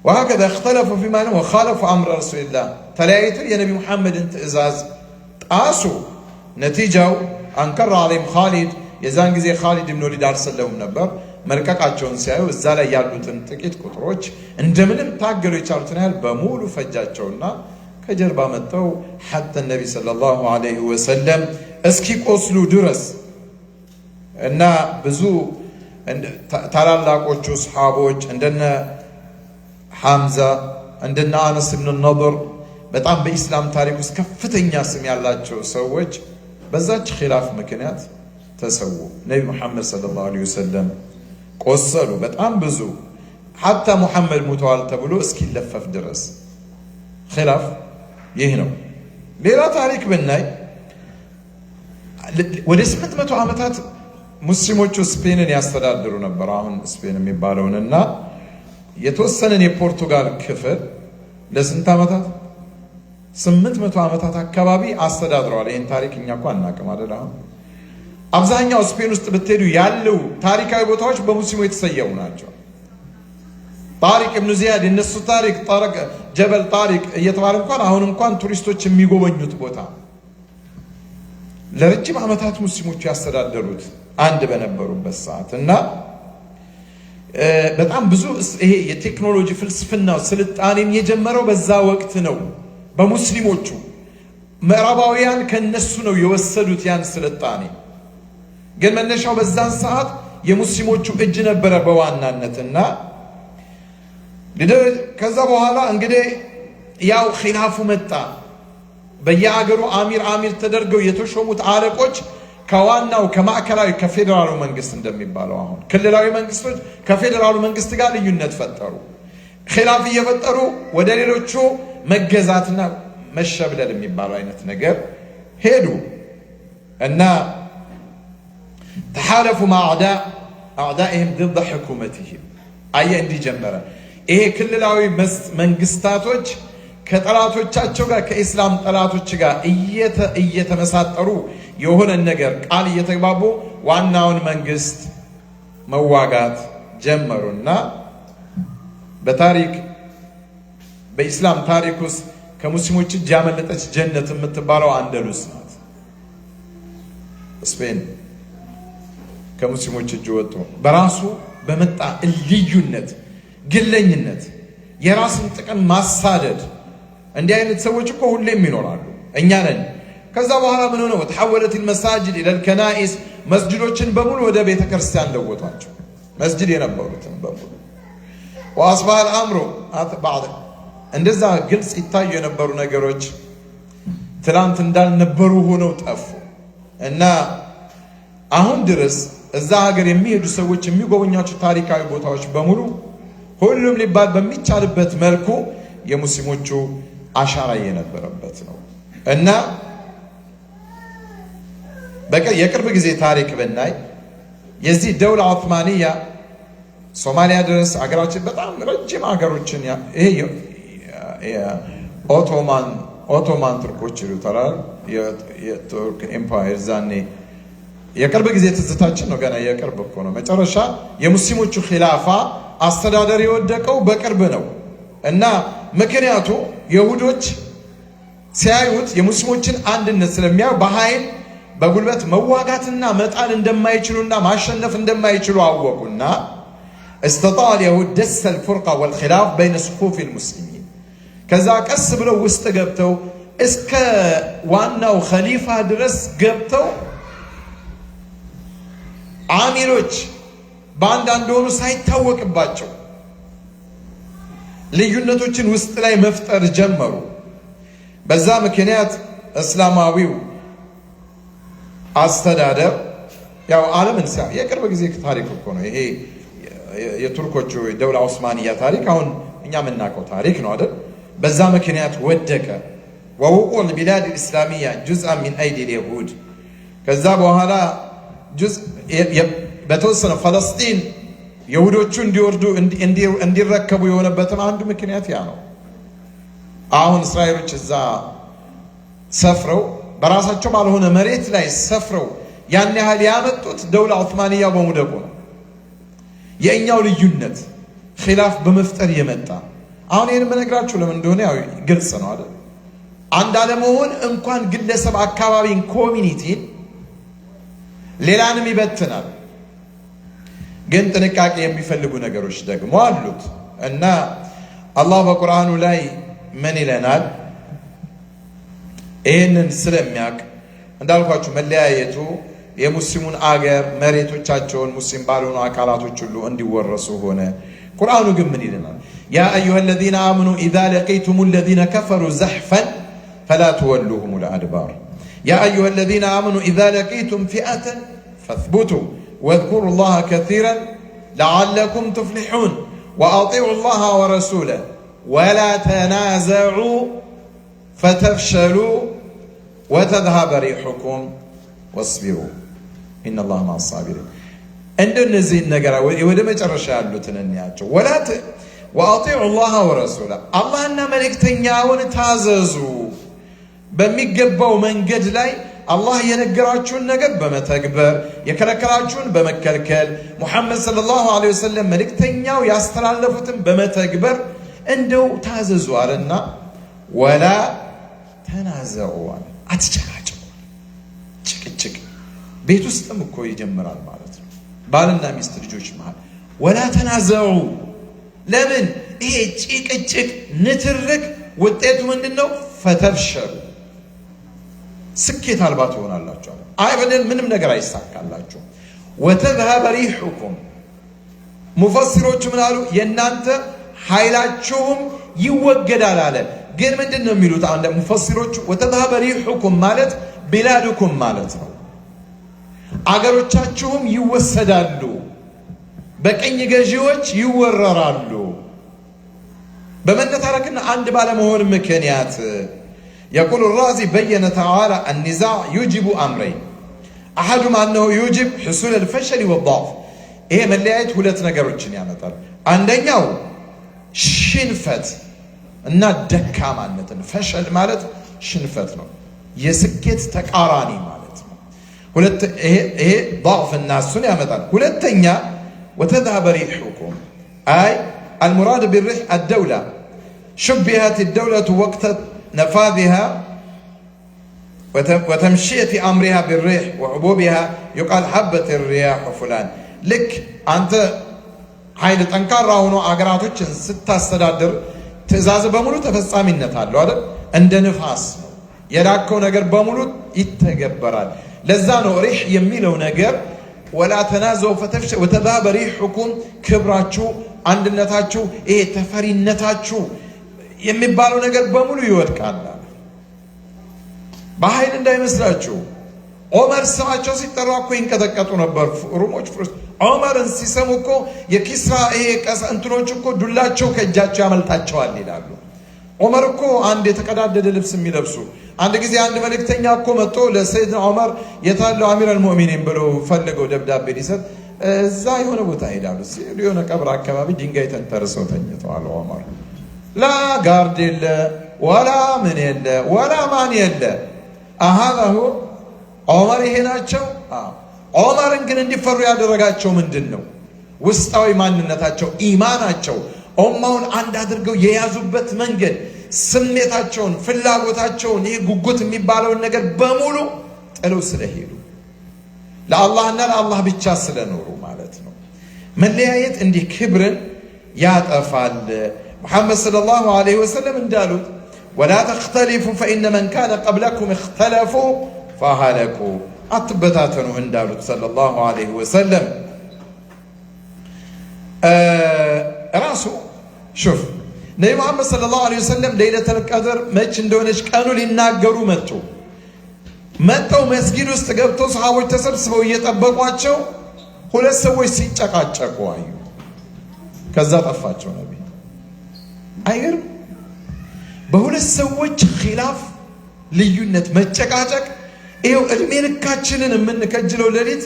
[SPEAKER 2] وهكذا اختلفوا فيما لهم وخالفوا امر رسول الله تلايتوا يا نبي محمد ትእዛዝ ጣሱ። ነቲጃው አንከር عليهم خالد የዛን ጊዜ خالد ኢብኑ ወሊድ አልሰለሙም ነበር። መልቀቃቸውን ሲያዩ እዛ ላይ ያሉትን ጥቂት ቁጥሮች እንደምንም ታገሉ የቻሉትን ያህል በሙሉ ፈጃቸውና ከጀርባ መጥተው حتى النبي صلى الله عليه وسلم እስኪ ቆስሉ ድረስ እና ብዙ ታላላቆቹ ሰሃቦች እንደነ ሐምዛ እንደና አነስ ኢብኑ ነድር በጣም በኢስላም ታሪክ ውስጥ ከፍተኛ ስም ያላቸው ሰዎች በዛች ኺላፍ ምክንያት ተሰዉ። ነቢ ሙሐመድ ሰለላሁ ዐለይሂ ወሰለም ቆሰሉ። በጣም ብዙ ሐታ ሙሐመድ ሙተዋል ተብሎ እስኪለፈፍ ድረስ ኺላፍ ይህ ነው። ሌላ ታሪክ ብናይ ወደ 800 ዓመታት ሙስሊሞቹ ስፔንን ያስተዳድሩ ነበር። አሁን ስፔን የሚባለውንና የተወሰነን የፖርቱጋል ክፍል ለስንት ዓመታት 800 ዓመታት አካባቢ አስተዳድረዋል። ይህን ታሪክ እኛ እኮ አናውቅም አይደል? አሁን አብዛኛው ስፔን ውስጥ ብትሄዱ ያለው ታሪካዊ ቦታዎች በሙስሊሞች የተሰየሙ ናቸው። ጣሪቅ ኢብኑ ዚያድ የነሱ ታሪክ ጣሪቅ ጀበል ጣሪቅ እየተባለ አሁን እንኳን ቱሪስቶች የሚጎበኙት ቦታ ለረጅም ዓመታት ሙስሊሞቹ ያስተዳደሩት አንድ በነበሩበት ሰዓት እና በጣም ብዙ ይሄ የቴክኖሎጂ ፍልስፍናው ስልጣኔም የጀመረው በዛ ወቅት ነው። በሙስሊሞቹ ምዕራባውያን ከነሱ ነው የወሰዱት ያን ስልጣኔ። ግን መነሻው በዛን ሰዓት የሙስሊሞቹ እጅ ነበረ በዋናነትና ከዛ በኋላ እንግዲህ ያው ኺላፉ መጣ። በየአገሩ አሚር ተደርገው የተሾሙት አለቆች ከዋናው ከማዕከላዊ ከፌደራሉ መንግስት እንደሚባለው አሁን ክልላዊ መንግስቶች ከፌደራሉ መንግስት ጋር ልዩነት ፈጠሩ። ኺላፍ እየፈጠሩ ወደ ሌሎቹ መገዛትና መሸብለል የሚባለው አይነት ነገር ሄዱ እና ተሐለፉ ማዕዳ አዕዳኢህም ضد حكومتهم አየ እንዲጀመረ ይሄ ክልላዊ መንግስታቶች ከጠላቶቻቸው ጋር ከኢስላም ጠላቶች ጋር እየተመሳጠሩ የሆነ ነገር ቃል እየተግባቡ ዋናውን መንግስት መዋጋት ጀመሩና በታሪክ በኢስላም ታሪክ ውስጥ ከሙስሊሞች እጅ ያመለጠች ጀነት የምትባለው አንደሉስ ናት። ስፔን ከሙስሊሞች እጅ ወጡ። በራሱ በመጣ ልዩነት፣ ግለኝነት፣ የራስን ጥቅም ማሳደድ እንዲህ አይነት ሰዎች እኮ ሁሌም ይኖራሉ። እኛ ነን። ከዛ በኋላ ምን ሆነ? ተሐወለት المساجد الى الكنائس መስጂዶችን በሙሉ ወደ ቤተ ክርስቲያን ለወጧቸው። መስጂድ የነበሩትን በሙሉ واصبح الامر بعد እንደዛ ግልጽ ይታዩ የነበሩ ነገሮች ትላንት እንዳልነበሩ ሆነው ጠፉ እና አሁን ድረስ እዛ ሀገር የሚሄዱ ሰዎች የሚጎበኛቸው ታሪካዊ ቦታዎች በሙሉ ሁሉም ሊባል በሚቻልበት መልኩ የሙስሊሞቹ አሻራ የነበረበት ነው እና የቅርብ ጊዜ ታሪክ ብናይ የዚህ ደውላ ዑስማንያ ሶማሊያ ድረስ አገራችን በጣም ረጅም ሀገሮችን ይሄ ኦቶማን ቱርኮች ይሉታል። የቱርክ ኤምፓየር ዛኔ የቅርብ ጊዜ ትዝታችን ነው። ገና የቅርብ እኮ ነው። መጨረሻ የሙስሊሞቹ ኺላፋ አስተዳደር የወደቀው በቅርብ ነው እና ምክንያቱ የሁዶች ሲያዩት የሙስሊሞችን አንድነት ስለሚያዩ በኃይል በጉልበት መዋጋትና መጣል እንደማይችሉና ማሸነፍ እንደማይችሉ አወቁና استطاع اليهود دس الفرقة والخلاف بين صفوف المسلمين ከዛ ቀስ ብለው ውስጥ ገብተው እስከ ዋናው ኸሊፋ ድረስ ገብተው አሚሮች በአንዳንድ ሆኑ ሳይታወቅባቸው ልዩነቶችን ውስጥ ላይ መፍጠር ጀመሩ። በዛ ምክንያት እስላማዊው አስተዳደር ያው ዓለምን የቅርብ ጊዜ ታሪክ እኮ ነው ይሄ የቱርኮቹ ደውላ ዑስማንያ ታሪክ አሁን እኛ የምናውቀው ታሪክ ነው አይደል? በዛ ምክንያት ወደቀ። ووقوع البلاد الإسلامية جزءا من أيدي اليهود ከዛ በኋላ በተወሰነ ፈለስጢን ይሁዶቹ እንዲወርዱ እንዲረከቡ የሆነበትም አንዱ ምክንያት ያ ነው። አሁን እስራኤሎች እዛ ሰፍረው በራሳቸው ባልሆነ መሬት ላይ ሰፍረው ያን ያህል ያመጡት ደውላ ዑስማንያ በመውደቁ ነው። የኛው ልዩነት ኺላፍ በመፍጠር የመጣ አሁን ይሄን መነግራችሁ ለምን እንደሆነ ያው ግልጽ ነው አይደል? አንድ አለመሆን እንኳን ግለሰብ አካባቢን ኮሚኒቲ ሌላንም ይበትናል። ግን ጥንቃቄ የሚፈልጉ ነገሮች ደግሞ አሉት እና አላህ በቁርአኑ ላይ ምን ይለናል? ይሄንን ስለሚያውቅ እንዳልኳችሁ መለያየቱ የሙስሊሙን አገር መሬቶቻቸውን ሙስሊም ባልሆኑ አካላቶች ሁሉ እንዲወረሱ ሆነ። ቁርአኑ ግን ምን ይለናል? يا أيها الذين آمنوا إذا لقيتم الذين كفروا زحفا فلا تولوهم الأدبار يا أيها الذين آمنوا إذا لقيتم فئة فاثبتوا واذكروا الله كثيرا لعلكم تفلحون وأطيعوا الله ورسوله ولا تنازعوا فتفشلوا وتذهب ريحكم واصبروا إن الله مع الصابرين عند النزين نقرأ ودم يترشى تننياتشو وأطيعوا الله ورسوله الله أن ملك تنياون تاززوا بميقبوا من قد لاي الله ينقراتشون نقب بمتقبر يكركراتشون بمكالكال محمد صلى الله عليه وسلم ملك تنياو يسترالفتن بمتقبر عنده تاززوا علينا ولا تنازعوا أتشكاچو چك بيت ውስጥም እኮ ይጀምራል ማለት ነው ባልና ሚስት ልጆች ማለት ولا تنازعوا ለምን ይሄ ጭቅጭቅ ንትርክ ውጤቱ ምንድነው فتفشلوا ስኬት አልባ ትሆናላችሁ አይበለን ምንም ነገር አይሳካላችሁ وتذهب ريحكم ሙፈሲሮች ምን አሉ የናንተ ኃይላችሁም ይወገዳል አለ ግን ምንድነው የሚሉት አንደ ሙፈሲሮች وتذهب ريحكم ማለት بلادكم ማለት ነው አገሮቻችሁም ይወሰዳሉ በቀኝ ገዢዎች ይወረራሉ በመነታረክና አንድ ባለመሆን ምክንያት يقول الرازي بين تعالى النزاع يوجب أمرين أحدهما أنه يوجب حصول الفشل والضعف إيه من لقيت ሁለት ነገሮችን ያመጣል አንደኛው ሽንፈት እና ደካማነትን ፈሸል ማለት ሽንፈት ነው የስኬት ተቃራኒ ማለት ነው ሁለት ይሄ ضعف الناسን ያመጣል ሁለተኛ وتذهب ريحكم أي المراد بالريح الدولة شبهت الدولة وقت نفاذها وتمشية أمرها بالريح وعبوبها يقال حبة الرياح فلان لك أنت هاي تنكر هنا أجراتك ستة استدادر تزاز بمولو تفسامين نتالو هذا عند نفاس يراكو نجر بمولو يتجبران لزانو ريح يميلو نجر ولا تنازعوا فتفشل وتذهب ريحكم كبراتشو عند النتاچو إيه تفري النتاچو የሚባለው ነገር በሙሉ ይወድቃል በኃይል እንዳይመስላችሁ ዑመር ስማቸው ሲጠራ እኮ ይንቀጠቀጡ ነበር ሩሞች ዑመርን ሲሰሙ እኮ የኪስራ ይሄ እንትኖች እኮ ዱላቸው ከእጃቸው ያመልጣቸዋል ይላሉ ዑመር እኮ አንድ የተቀዳደደ ልብስ የሚለብሱ አንድ ጊዜ አንድ መልእክተኛ እኮ መጥቶ ለሰይድና ዑመር የታለው አሚር አልሙእሚኒን ብሎ ፈልገው ደብዳቤ ሊሰጥ እዛ የሆነ ቦታ ሄዳሉ የሆነ ቀብር አካባቢ ድንጋይ ተንተርሰው ተኝተዋል ዑመር لا قارد إلا ولا من إلا ولا ماني إلا هذا هو عمر هنا شو عمر إنكن عندي فرياد رجعت شو من دنو وستوي مان نتاچو إيمان أچو أمون عند هذرجو يازوبت منجد سميت أچون فلاغوت أچون يجوجت ميبالون نجر بمولو تلو سلهيرو لا الله نال الله بيتشاس لنورو مالتنا من ليايت عندي كبرن يات أفعل محمد صلى الله عليه وسلم اندالوت ولا تختلفوا فإن من كان قبلكم اختلفوا فهلكوا أتبتاتنوا اندالوت صلى الله عليه وسلم راسو شوف نبي محمد صلى الله عليه وسلم ليلة القدر ماتش اندونش كانوا ليناغروا متوا مسجد ውስጥ ገብተው ሰሃቦች ተሰብስበው እየጠበቋቸው ሁለት ሰዎች ሲጨቃጨቁ አዩ ከዛ ጠፋቸው ነብይ አይገርም በሁለት ሰዎች ኺላፍ ልዩነት መጨቃጨቅ ይሄው እድሜ ልካችንን የምንከጅለው ለሊት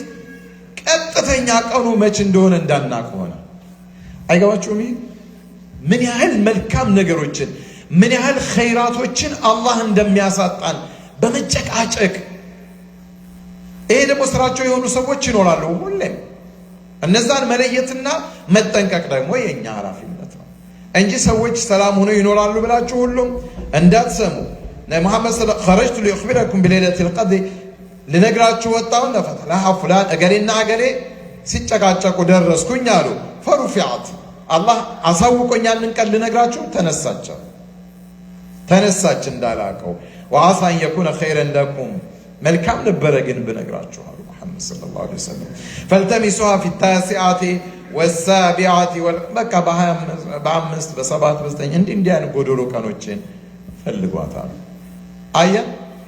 [SPEAKER 2] ቀጥተኛ ቀኑ መች እንደሆነ እንዳናቅ ሆነ አይገባችሁም ምን ያህል መልካም ነገሮችን ምን ያህል ኸይራቶችን አላህ እንደሚያሳጣን በመጨቃጨቅ ይሄ ደግሞ ስራቸው የሆኑ ሰዎች ይኖራሉ ሁሌም እነዛን መለየትና መጠንቀቅ ደግሞ የኛ ኃላፊነት ነው እንጂ ሰዎች ሰላም ሆነው ይኖራሉ ብላችሁ ሁሉም እንዳትሰሙ ሙሐመድ ሰለላሁ خرجت لأخبركم بليلة القدر لنግራችሁ ወጣውና ፈተላህ فلان እገሌና እገሌ ሲጨቃጨቁ ደረስኩኝ አሉ فرفعت الله አሳውቆኛልን ቀን ልነግራችሁ ተነሳች እንዳላቀው وعسى أن يكون خيرا لكم መልካም ነበረ ግን ብነግራችሁ አሉ محمد صلى الله عليه وسلم فالتمسوها في التاسعة والسابعة በቃ በ5 በ7 በ9 እንዲህ አይነት ጎዶሎ ቀኖችን ፈልጓታል። አያ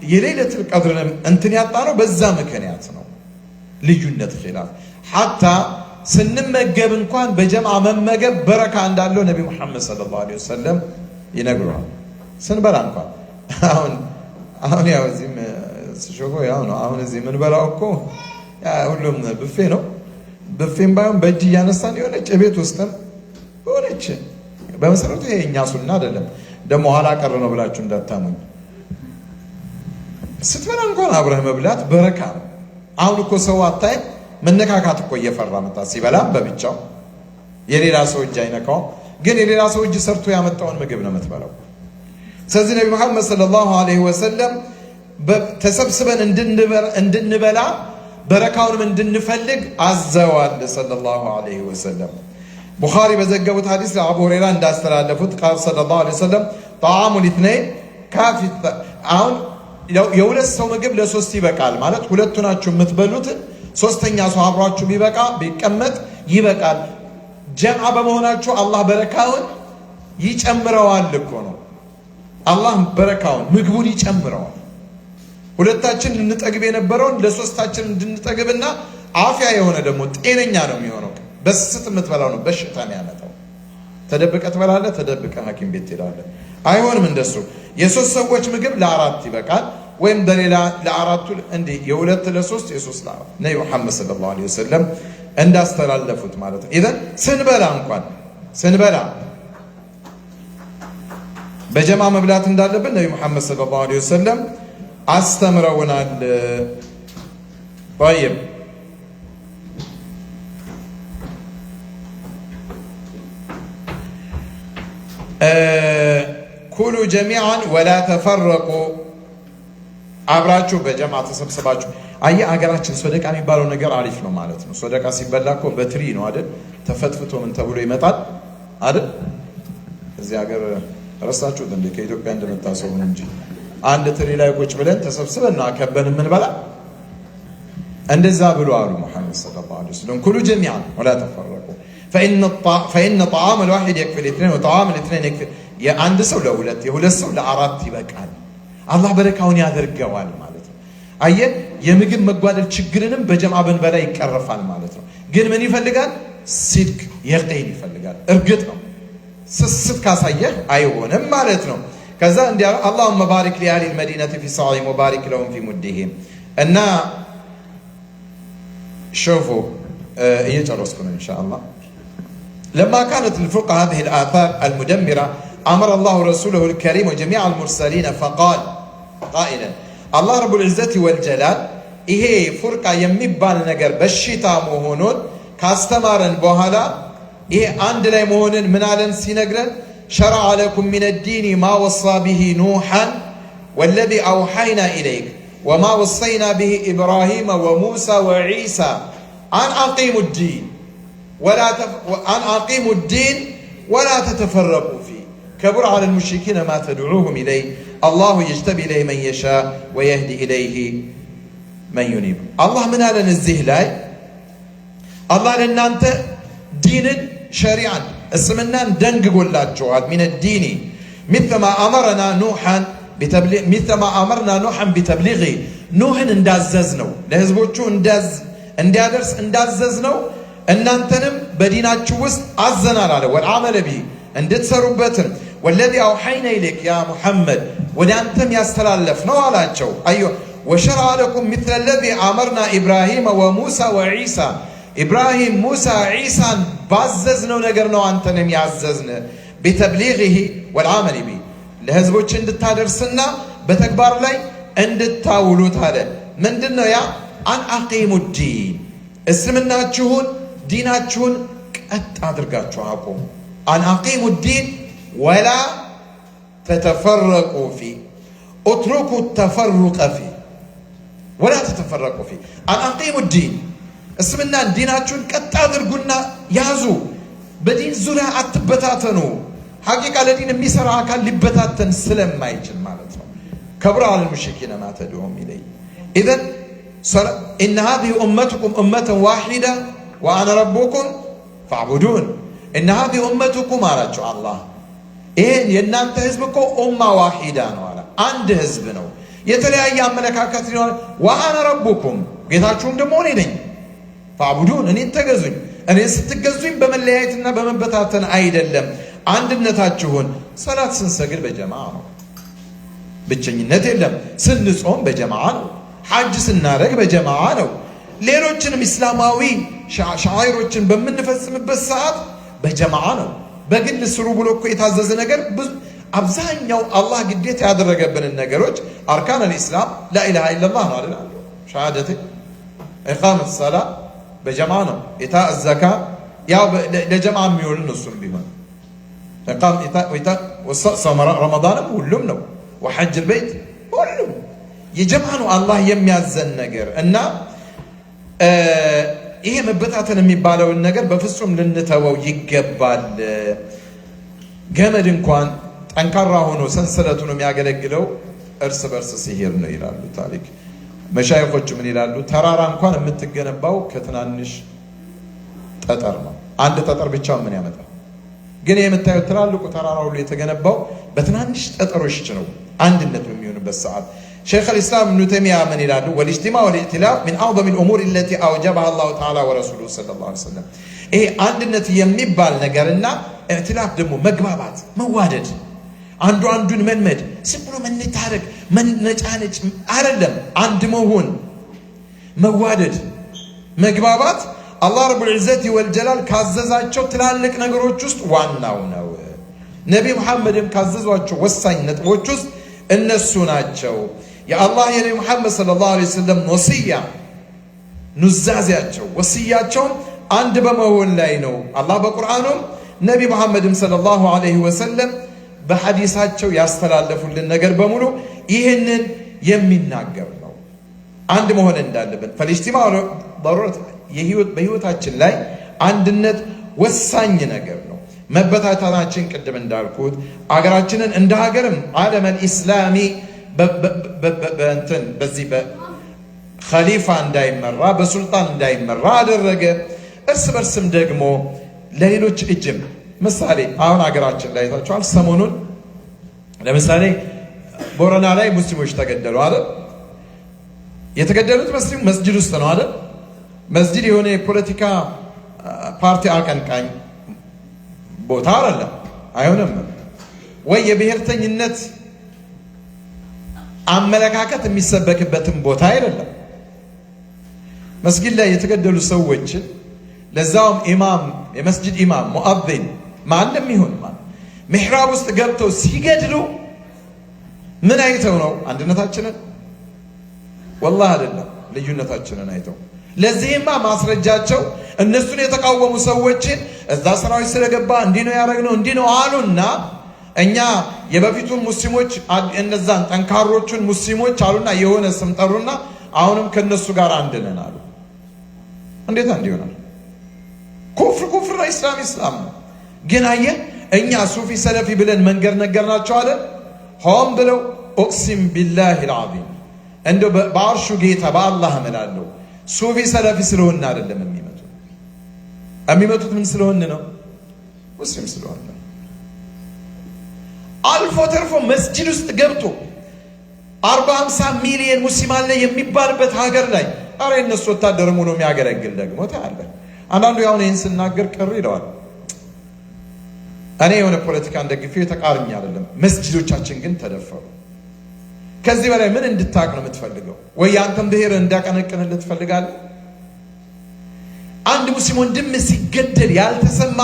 [SPEAKER 2] የሌለቱል ቀድርንም እንትን ያጣነው በዛ ምክንያት ነው። ልዩነት ኺላፍ ሐታ ስንመገብ እንኳን በጀምዓ መመገብ በረካ እንዳለው ነብዩ መሐመድ ሰለላሁ ዐለይሂ ወሰለም ይነግሩናል። ስንበላ እንኳን አሁን ያው እዚህም ሾጎ ያው ነው። አሁን እዚህ ምን በላው እኮ ሁሉም ብፌ ነው። ብፌም ባይሆን በእጅ እያነሳን የሆነች ቤት ውስጥም ሆነች። በመሰረቱ ይሄ እኛ ሱና አይደለም። ደግሞ ኋላ ቀር ነው ብላችሁ እንዳታሙኝ። ስትበላ እንኳን አብረህ መብላት በረካ ነው። አሁን እኮ ሰው አታይ መነካካት እኮ እየፈራ መጣ። ሲበላም በብቻው የሌላ ሰው እጅ አይነካው፣ ግን የሌላ ሰው እጅ ሰርቶ ያመጣውን ምግብ ነው የምትበላው። ስለዚህ ነብዩ መሐመድ ሰለላሁ ዐለይሂ ወሰለም ተሰብስበን እንድንበላ በረካውንም እንድንፈልግ አዘዋል ሰለላሁ ዐለይሂ ወሰለም። ቡኻሪ በዘገቡት ሐዲስ ለአቡ ሁረይራ እንዳስተላለፉት ቃል ሰለላሁ ዐለይሂ ወሰለም ጣዓሙል ኢትነይን ካፊ። አሁን የሁለት ሰው ምግብ ለሶስት ይበቃል ማለት ሁለቱ ናችሁ የምትበሉት፣ ሶስተኛ ሰው አብሯችሁ ቢቀመጥ ይበቃል። ጀምዓ በመሆናችሁ አላህ በረካውን ይጨምረዋል እኮ ነው። አላህ በረካውን ምግቡን ይጨምረዋል። ሁለታችን ልንጠግብ የነበረውን ለሶስታችን እንድንጠግብና አፍያ የሆነ ደግሞ ጤነኛ ነው የሚሆነው። በስስት የምትበላው ነው በሽታ የሚያመጣው። ተደብቀ ትበላለህ፣ ተደብቀ ሐኪም ቤት ትሄዳለህ። አይሆንም እንደሱ። የሶስት ሰዎች ምግብ ለአራት ይበቃል። ወይም በሌላ ለአራቱ እንዴ የሁለት ለሶስት የሶስት ለአራት ነብዩ መሐመድ ሰለላሁ ዐለይሂ ወሰለም እንዳስተላለፉት ማለት ነው። ኢዘን ስንበላ በጀማ መብላት እንዳለብን ነብዩ መሐመድ ሰለላሁ ዐለይሂ ወሰለም አስተምረውናል። طيب ኩሉ ጀሚዓን ወላ ተፈረቁ። አብራችሁ በጀማ ተሰብስባችሁ። አየህ አገራችን ሶደቃ የሚባለው ነገር አሪፍ ነው ማለት ነው። ሶደቃ ሲበላ እኮ በትሪ ነው አይደል? ተፈትፍቶ ምን ተብሎ ይመጣል አይደል? እዚህ ሀገር ረሳችሁት እንዴ? ከኢትዮጵያ እንደመጣ ሰው ነው እንጂ አንድ ትሪ ላይ ቁጭ ብለን ተሰብስበን ነው አከበን የምንበላ። እንደዛ ብሎ አሉ ሙሐመድ ሰለላሁ ዐለይሂ ወሰለም ኩሉ ጀሚዓን ወላ ተፈረቁ فإن طعام الواحد يكفي الاثنين وطعام الاثنين يكفي የአንድ ሰው ለሁለት የሁለት ሰው ለአራት ይበቃል። አላህ በረካውን ያደርገዋል ማለት ነው። አየህ የምግብ መጓደል ችግርንም በጀምዓ ብንበላ ይቀርፋል ማለት ነው። ግን ምን ይፈልጋል? ሲድቅ የቂን ይፈልጋል። እርግጥ ነው ስስት ካሳየህ አይሆንም ማለት ነው። ከዛ እንዲያ اللهم بارك لأهل المدينة في صاعهم وبارك لهم في مدهم እና شوفوا እየጨረስኩ ነው ኢንሻአላህ لما كانت الفرقة هذه الآثار المدمرة أمر الله رسوله الكريم وجميع المرسلين فقال قائلا الله رب العزة والجلال إيه فرقة يمبال نجر بالشتاء مهونون كاستمارن بوهلا إيه عند لا مهونن منالن سينجرن شرع لكم من الدين ما وصى به نوحا والذي أوحينا إليك وما وصينا به إبراهيم وموسى وعيسى أن أقيموا الدين أن أقيموا الدين ولا تتفرقوا فيه كبر على المشركين ما تدعوهم إليه الله يجتبي إليه من يشاء ويهدي إليه من ينيب. الله من هذا الزهلاء الله لأن أنت دين شريعا اسمنا دنق ولا جواد من الدين مثل ما أمرنا نوحا بتبليغ مثل ما أمرنا نوحا بتبليغه نوح انداززنو لهزبوچو اندادرس انداززنو እናንተንም በዲናችሁ ውስጥ አዘናል አለ ወልዓመለ ቢሂ እንድትሰሩበትም ወለዚ አውሐይና ኢለይክ ያ ሙሐመድ ወደ አንተም ያስተላለፍ ነው አላቸው። አዮ ወሸርዐ ለኩም ሚስለ ለዚ አመርና ኢብራሂም ወሙሳ ወዒሳ ኢብራሂም ሙሳ ዒሳን ባዘዝነው ነገር ነው አንተንም ያዘዝን ቢተብሊግሂ ወልዓመል ቢሂ ለህዝቦች እንድታደርስና በተግባር ላይ እንድታውሉት አለ። ምንድነው ያ አን አቂሙ ዲን እስልምናችሁን ዲናችሁን ቀጥ አድርጋችሁ አቁሙ። አን አቂሙ ዲን ወላ ተተፈረቁ ፊ اترኩ ተፈሩቀ ፊ ወላ ተተፈረቁ ፊ አን አቂሙ ዲን እስልምናን ዲናችሁን ቀጥ አድርጉና ያዙ። በዲን ዙሪያ አትበታተኑ። ሐቂቃ ለዲን የሚሰራ አካል ሊበታተን ስለማይችል ማለት ነው። ከብረ አለ ሙሽሪኪነ ማ ተድዑም ኢለይ ኢዘን إن هذه أمتكم أمة واحدة وأنا ربكم ፈዕቡዱን እነ ሃዚህ ኡመቱኩም አላቸው አላህ። ይሄን የእናንተ ህዝብ እኮ ኡማ ዋሂዳ ነው አለ፣ አንድ ህዝብ ነው። የተለያየ አመለካከት ሊሆን ወአነ ረቡኩም ጌታችሁም ደግሞ እኔ ነኝ። ፈዕቡዱን እኔን ተገዙኝ። እኔን ስትገዙኝ በመለያየትና በመበታተን አይደለም። አንድነታችሁን ሰላት ስንሰግድ በጀማዓ ነው፣ ብቸኝነት የለም። ስንጾም በጀማዓ ነው። ሐጅ ስናደርግ በጀማዓ ነው። ሌሎችንም እስላማዊ ሻዓይሮችን በምንፈጽምበት ሰዓት በጀማዓ ነው። በግል ስሩ ብሎ እኮ የታዘዘ ነገር አብዛኛው አላህ ግዴታ ያደረገብንን ነገሮች አርካን አልኢስላም ላኢላሃ ኢለላህ ነው አይደል? ሸሃደት ኢቃመት ሰላ በጀማዓ ነው። ኢታእ ዘካ ያው ለጀማዓ የሚሆን ነው። እሱም ቢሆን ረመዳንም ሁሉም ነው። ወሐጅ البيت ሁሉም የጀማዓ ነው አላህ የሚያዘን ነገር እና ይሄ መበታተን የሚባለውን ነገር በፍጹም ልንተወው ይገባል። ገመድ እንኳን ጠንካራ ሆኖ ሰንሰለቱን የሚያገለግለው እርስ በርስ ሲሄድ ነው ይላሉ ታሪክ መሻይኾች። ምን ይላሉ? ተራራ እንኳን የምትገነባው ከትናንሽ ጠጠር ነው። አንድ ጠጠር ብቻ ምን ያመጣል? ግን የምታዩት ትላልቁ ተራራ ሁሉ የተገነባው በትናንሽ ጠጠሮች ነው። አንድነት በሚሆንበት ሰዓት ሸይኽ አልኢስላም ኢብኑ ተይሚያ ምን ይላሉ? ወልኢጅቲማዕ ወልኢእቲላፍ ሚን አዕዘሚ الأمور التي أوجبها الله تعالى ورسوله صلى الله عليه وسلم። ይሄ አንድነት የሚባል ነገርና ኢእቲላፍ ደግሞ መግባባት፣ መዋደድ፣ አንዱ አንዱን መልመድ፣ ዝም ብሎ መነታረክ፣ መነጫነጭ አይደለም። አንድ መሆን፣ መዋደድ፣ መግባባት አላህ ረቡል ዒዘቲ ወልጀላል ካዘዛቸው ትላልቅ ነገሮች ውስጥ ዋናው ነው። ነቢይ ሙሐመድም ካዘዟቸው ወሳኝ ነጥቦች ውስጥ እነሱ ናቸው። የአላህ የነቢይ ሙሐመድ ሰለላሁ ዐለይሂ ወሰለም ወሲያ ኑዛዜያቸው ወሲያቸውም አንድ በመሆን ላይ ነው። አላህ በቁርአኑም ነቢይ ሙሐመድም ሰለላሁ ዐለይሂ ወሰለም በሐዲሳቸው ያስተላለፉልን ነገር በሙሉ ይህንን የሚናገር ነው። አንድ መሆን እንዳለብን ፈልኢጅቲማዕ ضرورة በህይወታችን ላይ አንድነት ወሳኝ ነገር ነው። መበታተናችን ቅድም እንዳልኩት አገራችንን እንደ ሀገርም ዓለመል ኢስላሚ በእንትን በዚህ በኸሊፋ እንዳይመራ በሱልጣን እንዳይመራ አደረገ። እርስ በርስም ደግሞ ለሌሎች እጅም ምሳሌ አሁን ሀገራችን ላይ ታችኋል። ሰሞኑን ለምሳሌ ቦረና ላይ ሙስሊሞች ተገደሉ አይደል? የተገደሉት መስጂድ ውስጥ ነው አይደል? መስጂድ የሆነ የፖለቲካ ፓርቲ አቀንቃኝ ቦታ አይደለም፣ አይሆንም። ወይ የብሔርተኝነት አመለካከት የሚሰበክበትም ቦታ አይደለም። መስጊድ ላይ የተገደሉ ሰዎችን ለዛውም ኢማም የመስጂድ ኢማም ሙአዚን ማንም ይሁን ምሕራብ ውስጥ ገብተው ሲገድሉ ምን አይተው ነው? አንድነታችንን ወላሂ አይደለም ልዩነታችንን አይተው። ለዚህማ ማስረጃቸው እነሱን የተቃወሙ ሰዎችን እዛ ሰራዊት ስለገባ እንዲህ ነው ያደረግነው እንዲህ ነው አሉና እኛ የበፊቱን ሙስሊሞች እነዛን ጠንካሮቹን ሙስሊሞች አሉና የሆነ ስም ጠሩና አሁንም ከነሱ ጋር አንድ ነን አሉ። እንዴት አንድ ይሆናል? ኩፍር ነው፣ ኢስላም ነው። ግን አየህ እኛ ሱፊ ሰለፊ ብለን መንገድ ነገርናቸው አለ። ሆን ብለው ኡቅሲም ቢላሂ አልዓዚም እንደው በአርሹ ጌታ በአላህ እምላለሁ ሱፊ ሰለፊ ስለሆነ አይደለም የሚመቱት ምን ስለሆነ ነው? ሙስሊም ስለሆነ። አልፎ ተርፎ መስጂድ ውስጥ ገብቶ 40-50 ሚሊዮን ሙስሊም አለ የሚባልበት ሀገር ላይ አረ እነሱ ወታደር ሆኖ የሚያገለግል ደግሞ ታያለ። አንዳንዱ ያውን ይህን ስናገር ቅር ይለዋል። እኔ የሆነ ፖለቲካ እንደግፌ ተቃርኛ አይደለም። መስጂዶቻችን ግን ተደፈሩ። ከዚህ በላይ ምን እንድታቅ ነው የምትፈልገው? ወይ አንተም ብሔር እንዳቀነቅንልህ ትፈልጋለህ? አንድ ሙስሊም ወንድም ሲገደል ያልተሰማ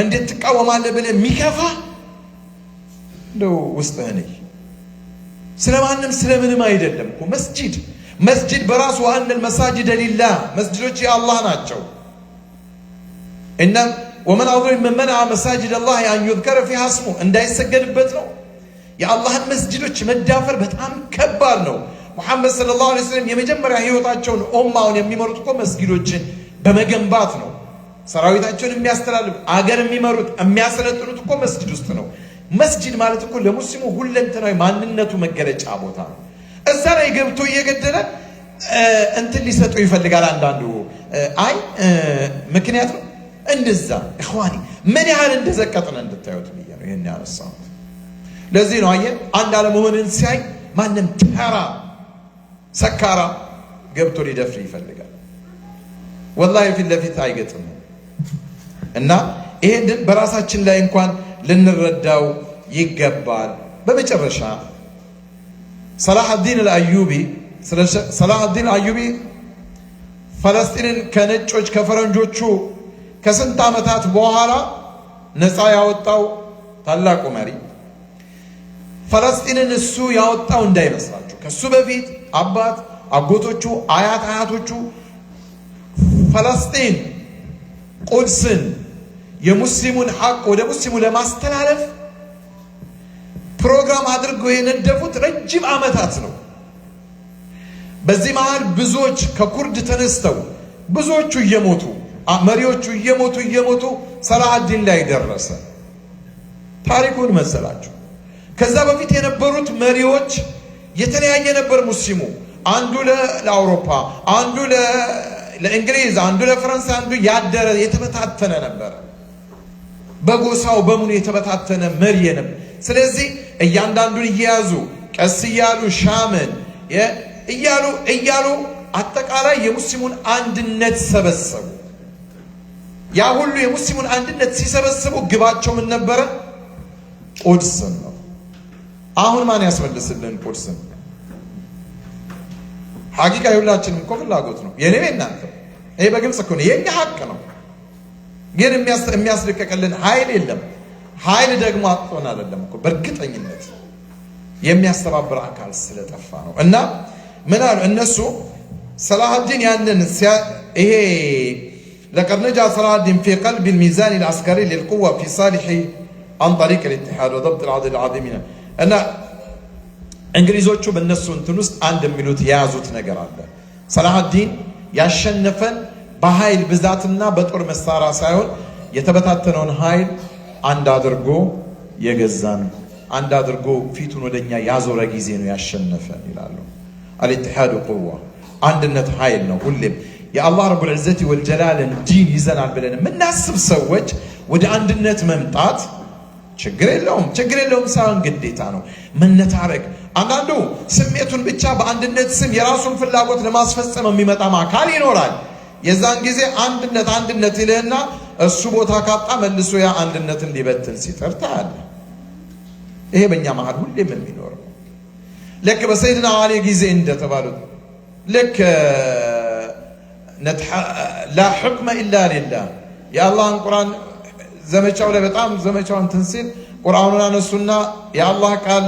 [SPEAKER 2] እንዴት ትቃወማለህ ብለህ የሚከፋ እንደው ውስጥህ ነኝ። ስለማንም ስለምንም አይደለም እኮ መስጂድ በራሱ አንል መሳጅድ ሊላህ መስጂዶች የአላህ ናቸው። እና ወመን አظلم من منع مساجد الله ان يذكر فيها اسمه እንዳይሰገድበት ነው። የአላህን መስጂዶች መዳፈር በጣም ከባድ ነው። ሙሐመድ ሰለላሁ ዐለይሂ ወሰለም የመጀመሪያ ህይወታቸውን ኡማውን የሚመሩት እኮ መስጊዶችን በመገንባት ነው። ሰራዊታቸውን የሚያስተላልፉ አገር የሚመሩት የሚያሰለጥኑት እኮ መስጊድ ውስጥ ነው። መስጊድ ማለት እኮ ለሙስሊሙ ሁለንተናዊ ማንነቱ መገለጫ ቦታ ነው። እዛ ላይ ገብቶ እየገደለ እንትን ሊሰጡ ይፈልጋል አንዳንዱ። አይ ምክንያቱም እንደዛ ኢኽዋኒ ምን ያህል እንደዘቀጥነ እንድታዩት ብዬ ነው ይሄን ያነሳሁት። ለዚህ ነው አየህ አንድ አለመሆንን ሲያይ ማንም ተራ ሰካራ ገብቶ ሊደፍር ይፈልጋል። ወላሂ ፊት ለፊት አይገጥም እና ይሄንን በራሳችን ላይ እንኳን ልንረዳው ይገባል። በመጨረሻ ሰላሐዲን አልአዩቢ ፈለስጢንን ከነጮች ከፈረንጆቹ ከስንት ዓመታት በኋላ ነፃ ያወጣው ታላቁ መሪ ፈለስጢንን እሱ ያወጣው እንዳይመስላችሁ። ከሱ በፊት አባት አጎቶቹ አያቶቹ ፈለስጢን ቁድስን የሙስሊሙን ሐቅ ወደ ሙስሊሙ ለማስተላለፍ ፕሮግራም አድርገው የነደፉት ረጅም ዓመታት ነው። በዚህ መሃል ብዙዎች ከኩርድ ተነስተው ብዙዎቹ እየሞቱ መሪዎቹ እየሞቱ ሰላሐዲን ላይ ደረሰ። ታሪኩን መሰላችሁ። ከዛ በፊት የነበሩት መሪዎች የተለያየ ነበር። ሙስሊሙ አንዱ ለአውሮፓ፣ አንዱ ለእንግሊዝ፣ አንዱ ለፈረንሳይ፣ አንዱ ያደረ የተበታተነ ነበር። በጎሳው በሙሉ የተበታተነ መሪ ነበር። ስለዚህ እያንዳንዱን እየያዙ ቀስ እያሉ ሻምን እያሉ አጠቃላይ የሙስሊሙን አንድነት ሰበሰቡ። ያ ሁሉ የሙስሊሙን አንድነት ሲሰበስቡ ግባቸው ምን ነበረ? ቁድስን ነው። አሁን ማን ያስመልስልን ቁድስን? ሐቂቃ ሁላችንም እኮ ፍላጎት ነው። የኔ እናንተ ይሄ በግልጽ እኮ ነው፣ የኛ ሐቅ ነው። ግን የሚያስደቀቀልን ኃይል የለም። ኃይል ደግሞ አጥቶን አይደለም እኮ በእርግጠኝነት የሚያስተባብር አካል ስለጠፋ ነው። እና ምን አሉ እነሱ ሰላሐዲን ያንን ይሄ لقد نجا صلاح الدين في قلب الميزان العسكري للقوة في صالح عن طريق الاتحاد وضبط العدد العظيمين أن እንግሊዞቹ በእነሱ እንትን ውስጥ አንድ የሚሉት የያዙት ነገር አለ። ሰላሐዲን ያሸነፈን በኃይል ብዛትና በጦር መሳሪያ ሳይሆን የተበታተነውን ኃይል አንድ አድርጎ የገዛን አንድ አድርጎ ፊቱን ወደኛ ያዞረ ጊዜ ነው ያሸነፈን ይላሉ። الاتحاد قوة አንድነት ኃይል ነው። ሁሌም የአላህ ረቡል ዒዘቲ ወልጀላልን ዲን ይዘናል ብለን የምናስብ ሰዎች ወደ አንድነት መምጣት ችግር የለውም ሳይሆን ግዴታ ነው። መነታረክ አንዳንዱ ስሜቱን ብቻ በአንድነት ስም የራሱን ፍላጎት ለማስፈጸም የሚመጣ አካል ይኖራል። የዛን ጊዜ አንድነት ይልህና እሱ ቦታ ካጣ መልሶ ያ አንድነትን ሊበትን ሲጥር ታያለህ። ይሄ በእኛ መሃል ሁሌም የሚኖር ነው። ልክ በሰይድና አሊ ጊዜ እንደተባሉት ልክ ላ ሕክመ ኢላ ሊላህ የአላህን ቁርአን ዘመቻው ላይ በጣም ዘመቻውን እንትን ሲል ቁርአኑን አነሱና የአላህ ቃል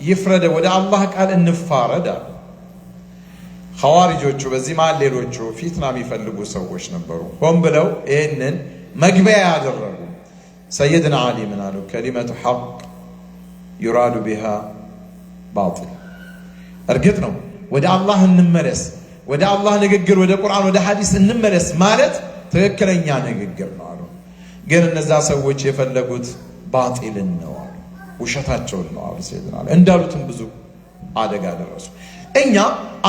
[SPEAKER 2] ይፍረደ፣ ወደ አላህ ቃል እንፋረድ አሉ። ኸዋሪጆቹ በዚህ መሃል ሌሎቹ ፊትና የሚፈልጉ ሰዎች ነበሩ። ሆን ብለው ይህንን መግቢያ ያደረጉ። ሰይድና አሊ ምን አሉ? ከሊመቱ ሐቅ ዩራዱ ቢሃ ባጢል። እርግጥ ነው ወደ አላህ እንመለስ፣ ወደ አላህ ንግግር፣ ወደ ቁርአን፣ ወደ ሐዲስ እንመለስ ማለት ትክክለኛ ንግግር ነው አሉ። ግን እነዛ ሰዎች የፈለጉት ባጢልን ነው አሉ፣ ውሸታቸውን ነው አሉ። ሰይድና አሊ እንዳሉትም ብዙ አደጋ ደረሱ። እኛ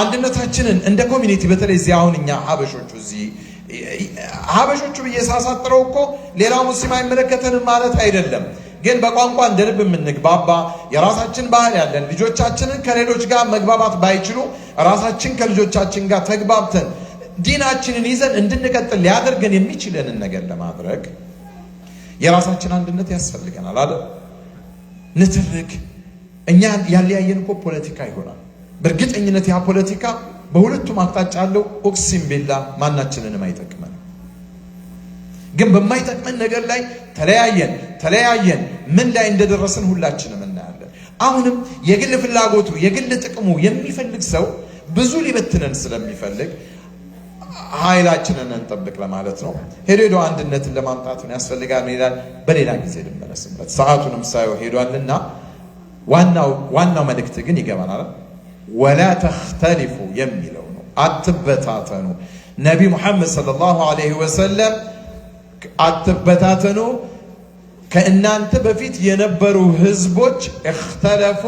[SPEAKER 2] አንድነታችንን እንደ ኮሚኒቲ በተለይ እዚህ አሁን እኛ ሀበሾቹ ብዬ ሳሳጥረው እኮ ሌላ ሙስሊም አይመለከተንም ማለት አይደለም። ግን በቋንቋ እንደ ልብ የምንግባባ የራሳችን ባህል ያለን ልጆቻችንን ከሌሎች ጋር መግባባት ባይችሉ ራሳችን ከልጆቻችን ጋር ተግባብተን ዲናችንን ይዘን እንድንቀጥል ሊያደርገን የሚችለንን ነገር ለማድረግ የራሳችን አንድነት ያስፈልገናል አይደል? ንትርክ እኛ ያለያየን እኮ ፖለቲካ ይሆናል። በእርግጠኝነት ያ ፖለቲካ በሁለቱም አቅጣጫ ያለው ኦክሲም ቢላ ማናችንንም አይጠቅመን። ግን በማይጠቅመን ነገር ላይ ተለያየን ምን ላይ እንደደረስን ሁላችንም እናያለን። አሁንም የግል ፍላጎቱ የግል ጥቅሙ የሚፈልግ ሰው ብዙ ሊበትነን ስለሚፈልግ ኃይላችንን እንጠብቅ ለማለት ነው። ሄዶ አንድነትን ለማምጣት ምን ያስፈልጋል ይላል። በሌላ ጊዜ ልመለስበት፣ ሰዓቱንም ሳይው ሄዷልና ዋናው መልእክት ግን ይገባናል። ወላ ተኽተሊፉ የሚለው ነው። አትበታተኑ። ነቢ ሙሐመድ ሰለላሁ ዐለይሂ ወሰለም አትበታተኑ፣ ከእናንተ በፊት የነበሩ ህዝቦች እኽተለፉ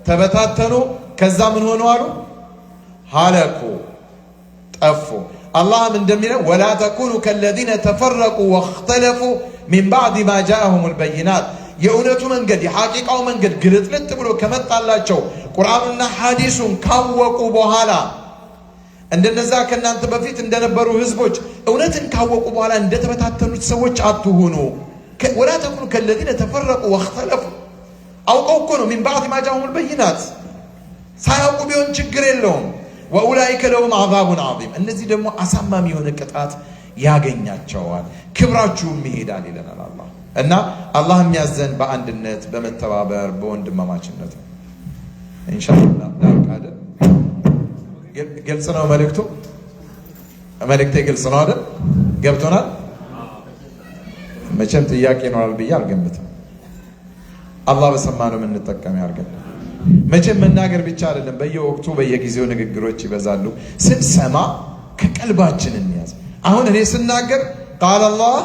[SPEAKER 2] ተበታተኑ፣ ከዛ ምን ሆኑ አሉ? ሀለኩ ጠፉ። አላህም እንደሚለው ወላ ተኩኑ ከለዚነ ተፈረቁ ወእኽተለፉ ሚን ባዕድ ማ ጃአሁሙል በይናት የእውነቱ መንገድ የሐቂቃው መንገድ ግልጥልጥ ብሎ ከመጣላቸው ቁርአንና ሐዲሱን ካወቁ በኋላ እንደነዛ ከናንተ በፊት እንደነበሩ ህዝቦች እውነትን ካወቁ በኋላ እንደተበታተኑት ሰዎች አትሁኑ። ወላ ተኩኑ ከለዚነ ተፈረቁ ወእኽተለፉ አውቀው እኮ ነው ሚን ባዕድ ማ ጃአሁሙል በይናት ሳያውቁ ቢሆን ችግር የለውም። ወኡላኢከ ለሁም ዐዛቡን ዐዚም እነዚህ ደግሞ አሳማሚ የሆነ ቅጣት ያገኛቸዋል፣ ክብራችሁም ይሄዳል ይለናል አላህ። እና አላህ የሚያዘን በአንድነት በመተባበር በወንድማማችነት ነው። ኢንሻአላህ ዳርካደ ግልጽ ነው መልእክቱ። መልእክቴ ግልጽ ነው አይደል? ገብቶናል? መቼም ጥያቄ ይኖራል ብዬ አልገምትም። አላህ በሰማነው የምንጠቀም ያድርገን። መቼም መናገር ብቻ አይደለም፣ በየወቅቱ በየጊዜው ንግግሮች ይበዛሉ። ስንሰማ ከቀልባችን እንያዝ። አሁን እኔ ስናገር ቃል አላህ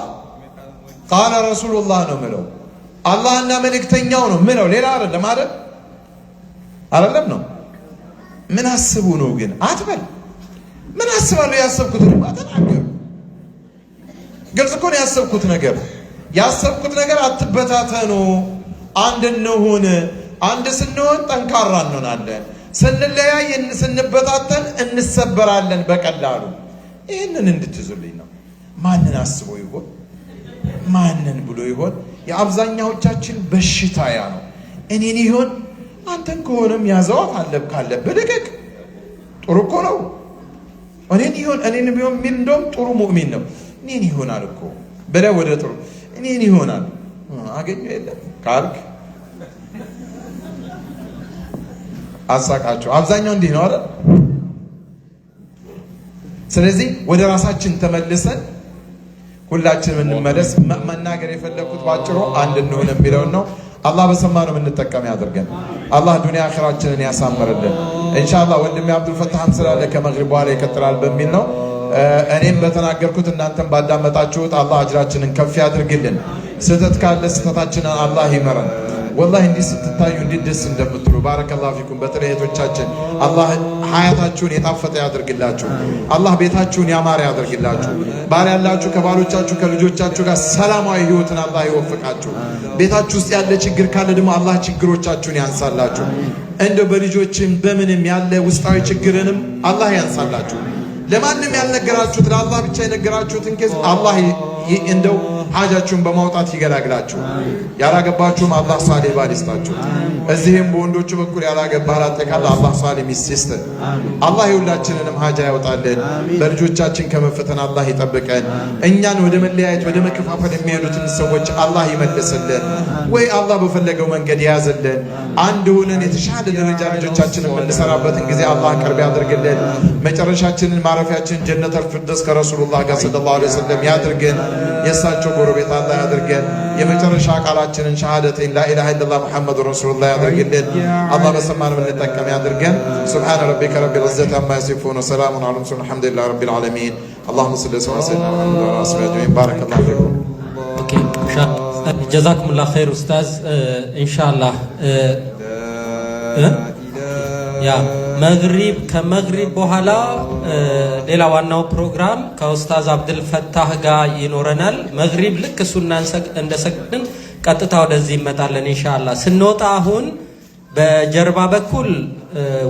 [SPEAKER 2] ቃለ ረሱሉላህ ነው ምለው፣ አላህና መልእክተኛው ነው ምለው፣ ሌላ አይደለም አይደል? አይደለም ነው። ምን አስቡ ነው ግን አትበል። ምን አስባለሁ? ያሰብኩት ነው አተናገር። ግልጽ እኮ ነው ያሰብኩት ነገር አትበታተኑ፣ አንድ እንሁን። አንድ ስንሆን ጠንካራ እንሆናለን። ስንለያይ ስንበታተን እንሰበራለን በቀላሉ። ይህንን እንድትዙልኝ ነው። ማንን አስቦ ይሆን? ማንን ብሎ ይሆን? የአብዛኛዎቻችን በሽታ ያ ነው። እኔን ይሆን? አንተን ከሆነም ያዘዋት ካለብህ ልቀቅ። ጥሩ እኮ ነው። እኔን ይሆን? እኔን ቢሆን የሚል እንደውም ጥሩ ሙእሚን ነው። እኔን ይሆናል እኮ በላይ ወደ ጥሩ እኔን ይሆናል አገኘው የለም ካልክ አሳቃቸው። አብዛኛው እንዲህ ነው አይደል? ስለዚህ ወደ ራሳችን ተመልሰን ሁላችንም እንመለስ። መናገር የፈለኩት ባጭሩ አንድ እንሆን የሚለውን ነው። አላህ በሰማነው የምንጠቀም ያድርገን። አላህ ዱንያ አኺራችንን ያሳምርልን። ኢንሻአላህ ወንድሜ አብዱል ፈታህም ስላለ ከመግሪብ በኋላ ይቀጥላል በሚል ነው። እኔም በተናገርኩት እናንተም ባዳመጣችሁት አላህ አጅራችንን ከፍ ያድርግልን። ስህተት ካለ ስህተታችንን አላህ ይመረን። ወላሂ እንዲህ ስትታዩ እንዴት ደስ እንደምትሉ ባረከላሁ ፊኩም። በተለይ እህቶቻችን አላህ ሀያታችሁን የጣፈጠ ያድርግላችሁ። አላህ ቤታችሁን ያማረ ያድርግላችሁ። ባል ያላችሁ ከባሎቻችሁ ከልጆቻችሁ ጋር ሰላማዊ ህይወትን አላህ ይወፍቃችሁ። ቤታችሁ ውስጥ ያለ ችግር ካለ ደግሞ አላህ ችግሮቻችሁን ያንሳላችሁ። እንደው በልጆችም በምንም ያለ ውስጣዊ ችግርንም አላህ ያንሳላችሁ። ለማንም ያልነገራችሁት ለአላህ ብቻ የነገራችሁትን ኬዝ አላህ እንደው ሐጃችሁን በማውጣት ይገላግላችሁ። ያላገባችሁም አላህ ሷሊህ ባል ይስጣችሁ። እዚህም በወንዶቹ በኩል ያላገባ አጠቃላይ አላህ ሷሊህ ሚስት ይስጠን። አላህ የሁላችንንም ሐጃ ያውጣልን። በልጆቻችን ከመፈተን አላህ ይጠብቀን። እኛን ወደ መለያየት ወደ መከፋፈል የሚሄዱትን ሰዎች አላህ ይመልስልን፣ ወይ አላህ በፈለገው መንገድ ያዝልን። አንድ ሆነን የተሻለ ደረጃ ልጆቻችንን የምንሰራበትን ጊዜ አላህ ቅርብ ያድርግልን። መጨረሻችንን ማረፊያችን ጀነተል ፊርደውስ ከረሱሉላህ ጋር ሰለላሁ ዐለይሂ ወሰለም ያድርገን። የእሳቸው ጎረቤት አላህ ያድርገን። የመጨረሻ ቃላችንን ሸሃደተን ላኢላሃ ኢለላህ ሙሐመዱር ረሱሉላህ ያድርግልን። አላህ በሰማነው የምንጠቀም ያድርገን። ሱብሃነ ረቢከ ረቢል ዒዘቲ አማ የሲፉን ወሰላሙን ዐለል ሙርሰሊን ወልሐምዱሊላሂ ረቢል ዓለሚን። አላሁመ ሰሊ ዐላ ሰይድና ሙሐመድ ወዐላ አሊሂ ወሰሕቢሂ ባረከላሁ ፊኩም።
[SPEAKER 3] ኦኬ ጀዛኩሙላህ ኸይር ኡስታዝ። ኢንሻአላህ ያ መግሪብ ከመግሪብ በኋላ ሌላ ዋናው ፕሮግራም ከኡስታዝ አብዱል ፈታህ ጋር ይኖረናል። መግሪብ ልክ እሱና እንደሰግድን ቀጥታ ወደዚህ እንመጣለን ኢንሻአላህ። ስንወጣ አሁን በጀርባ በኩል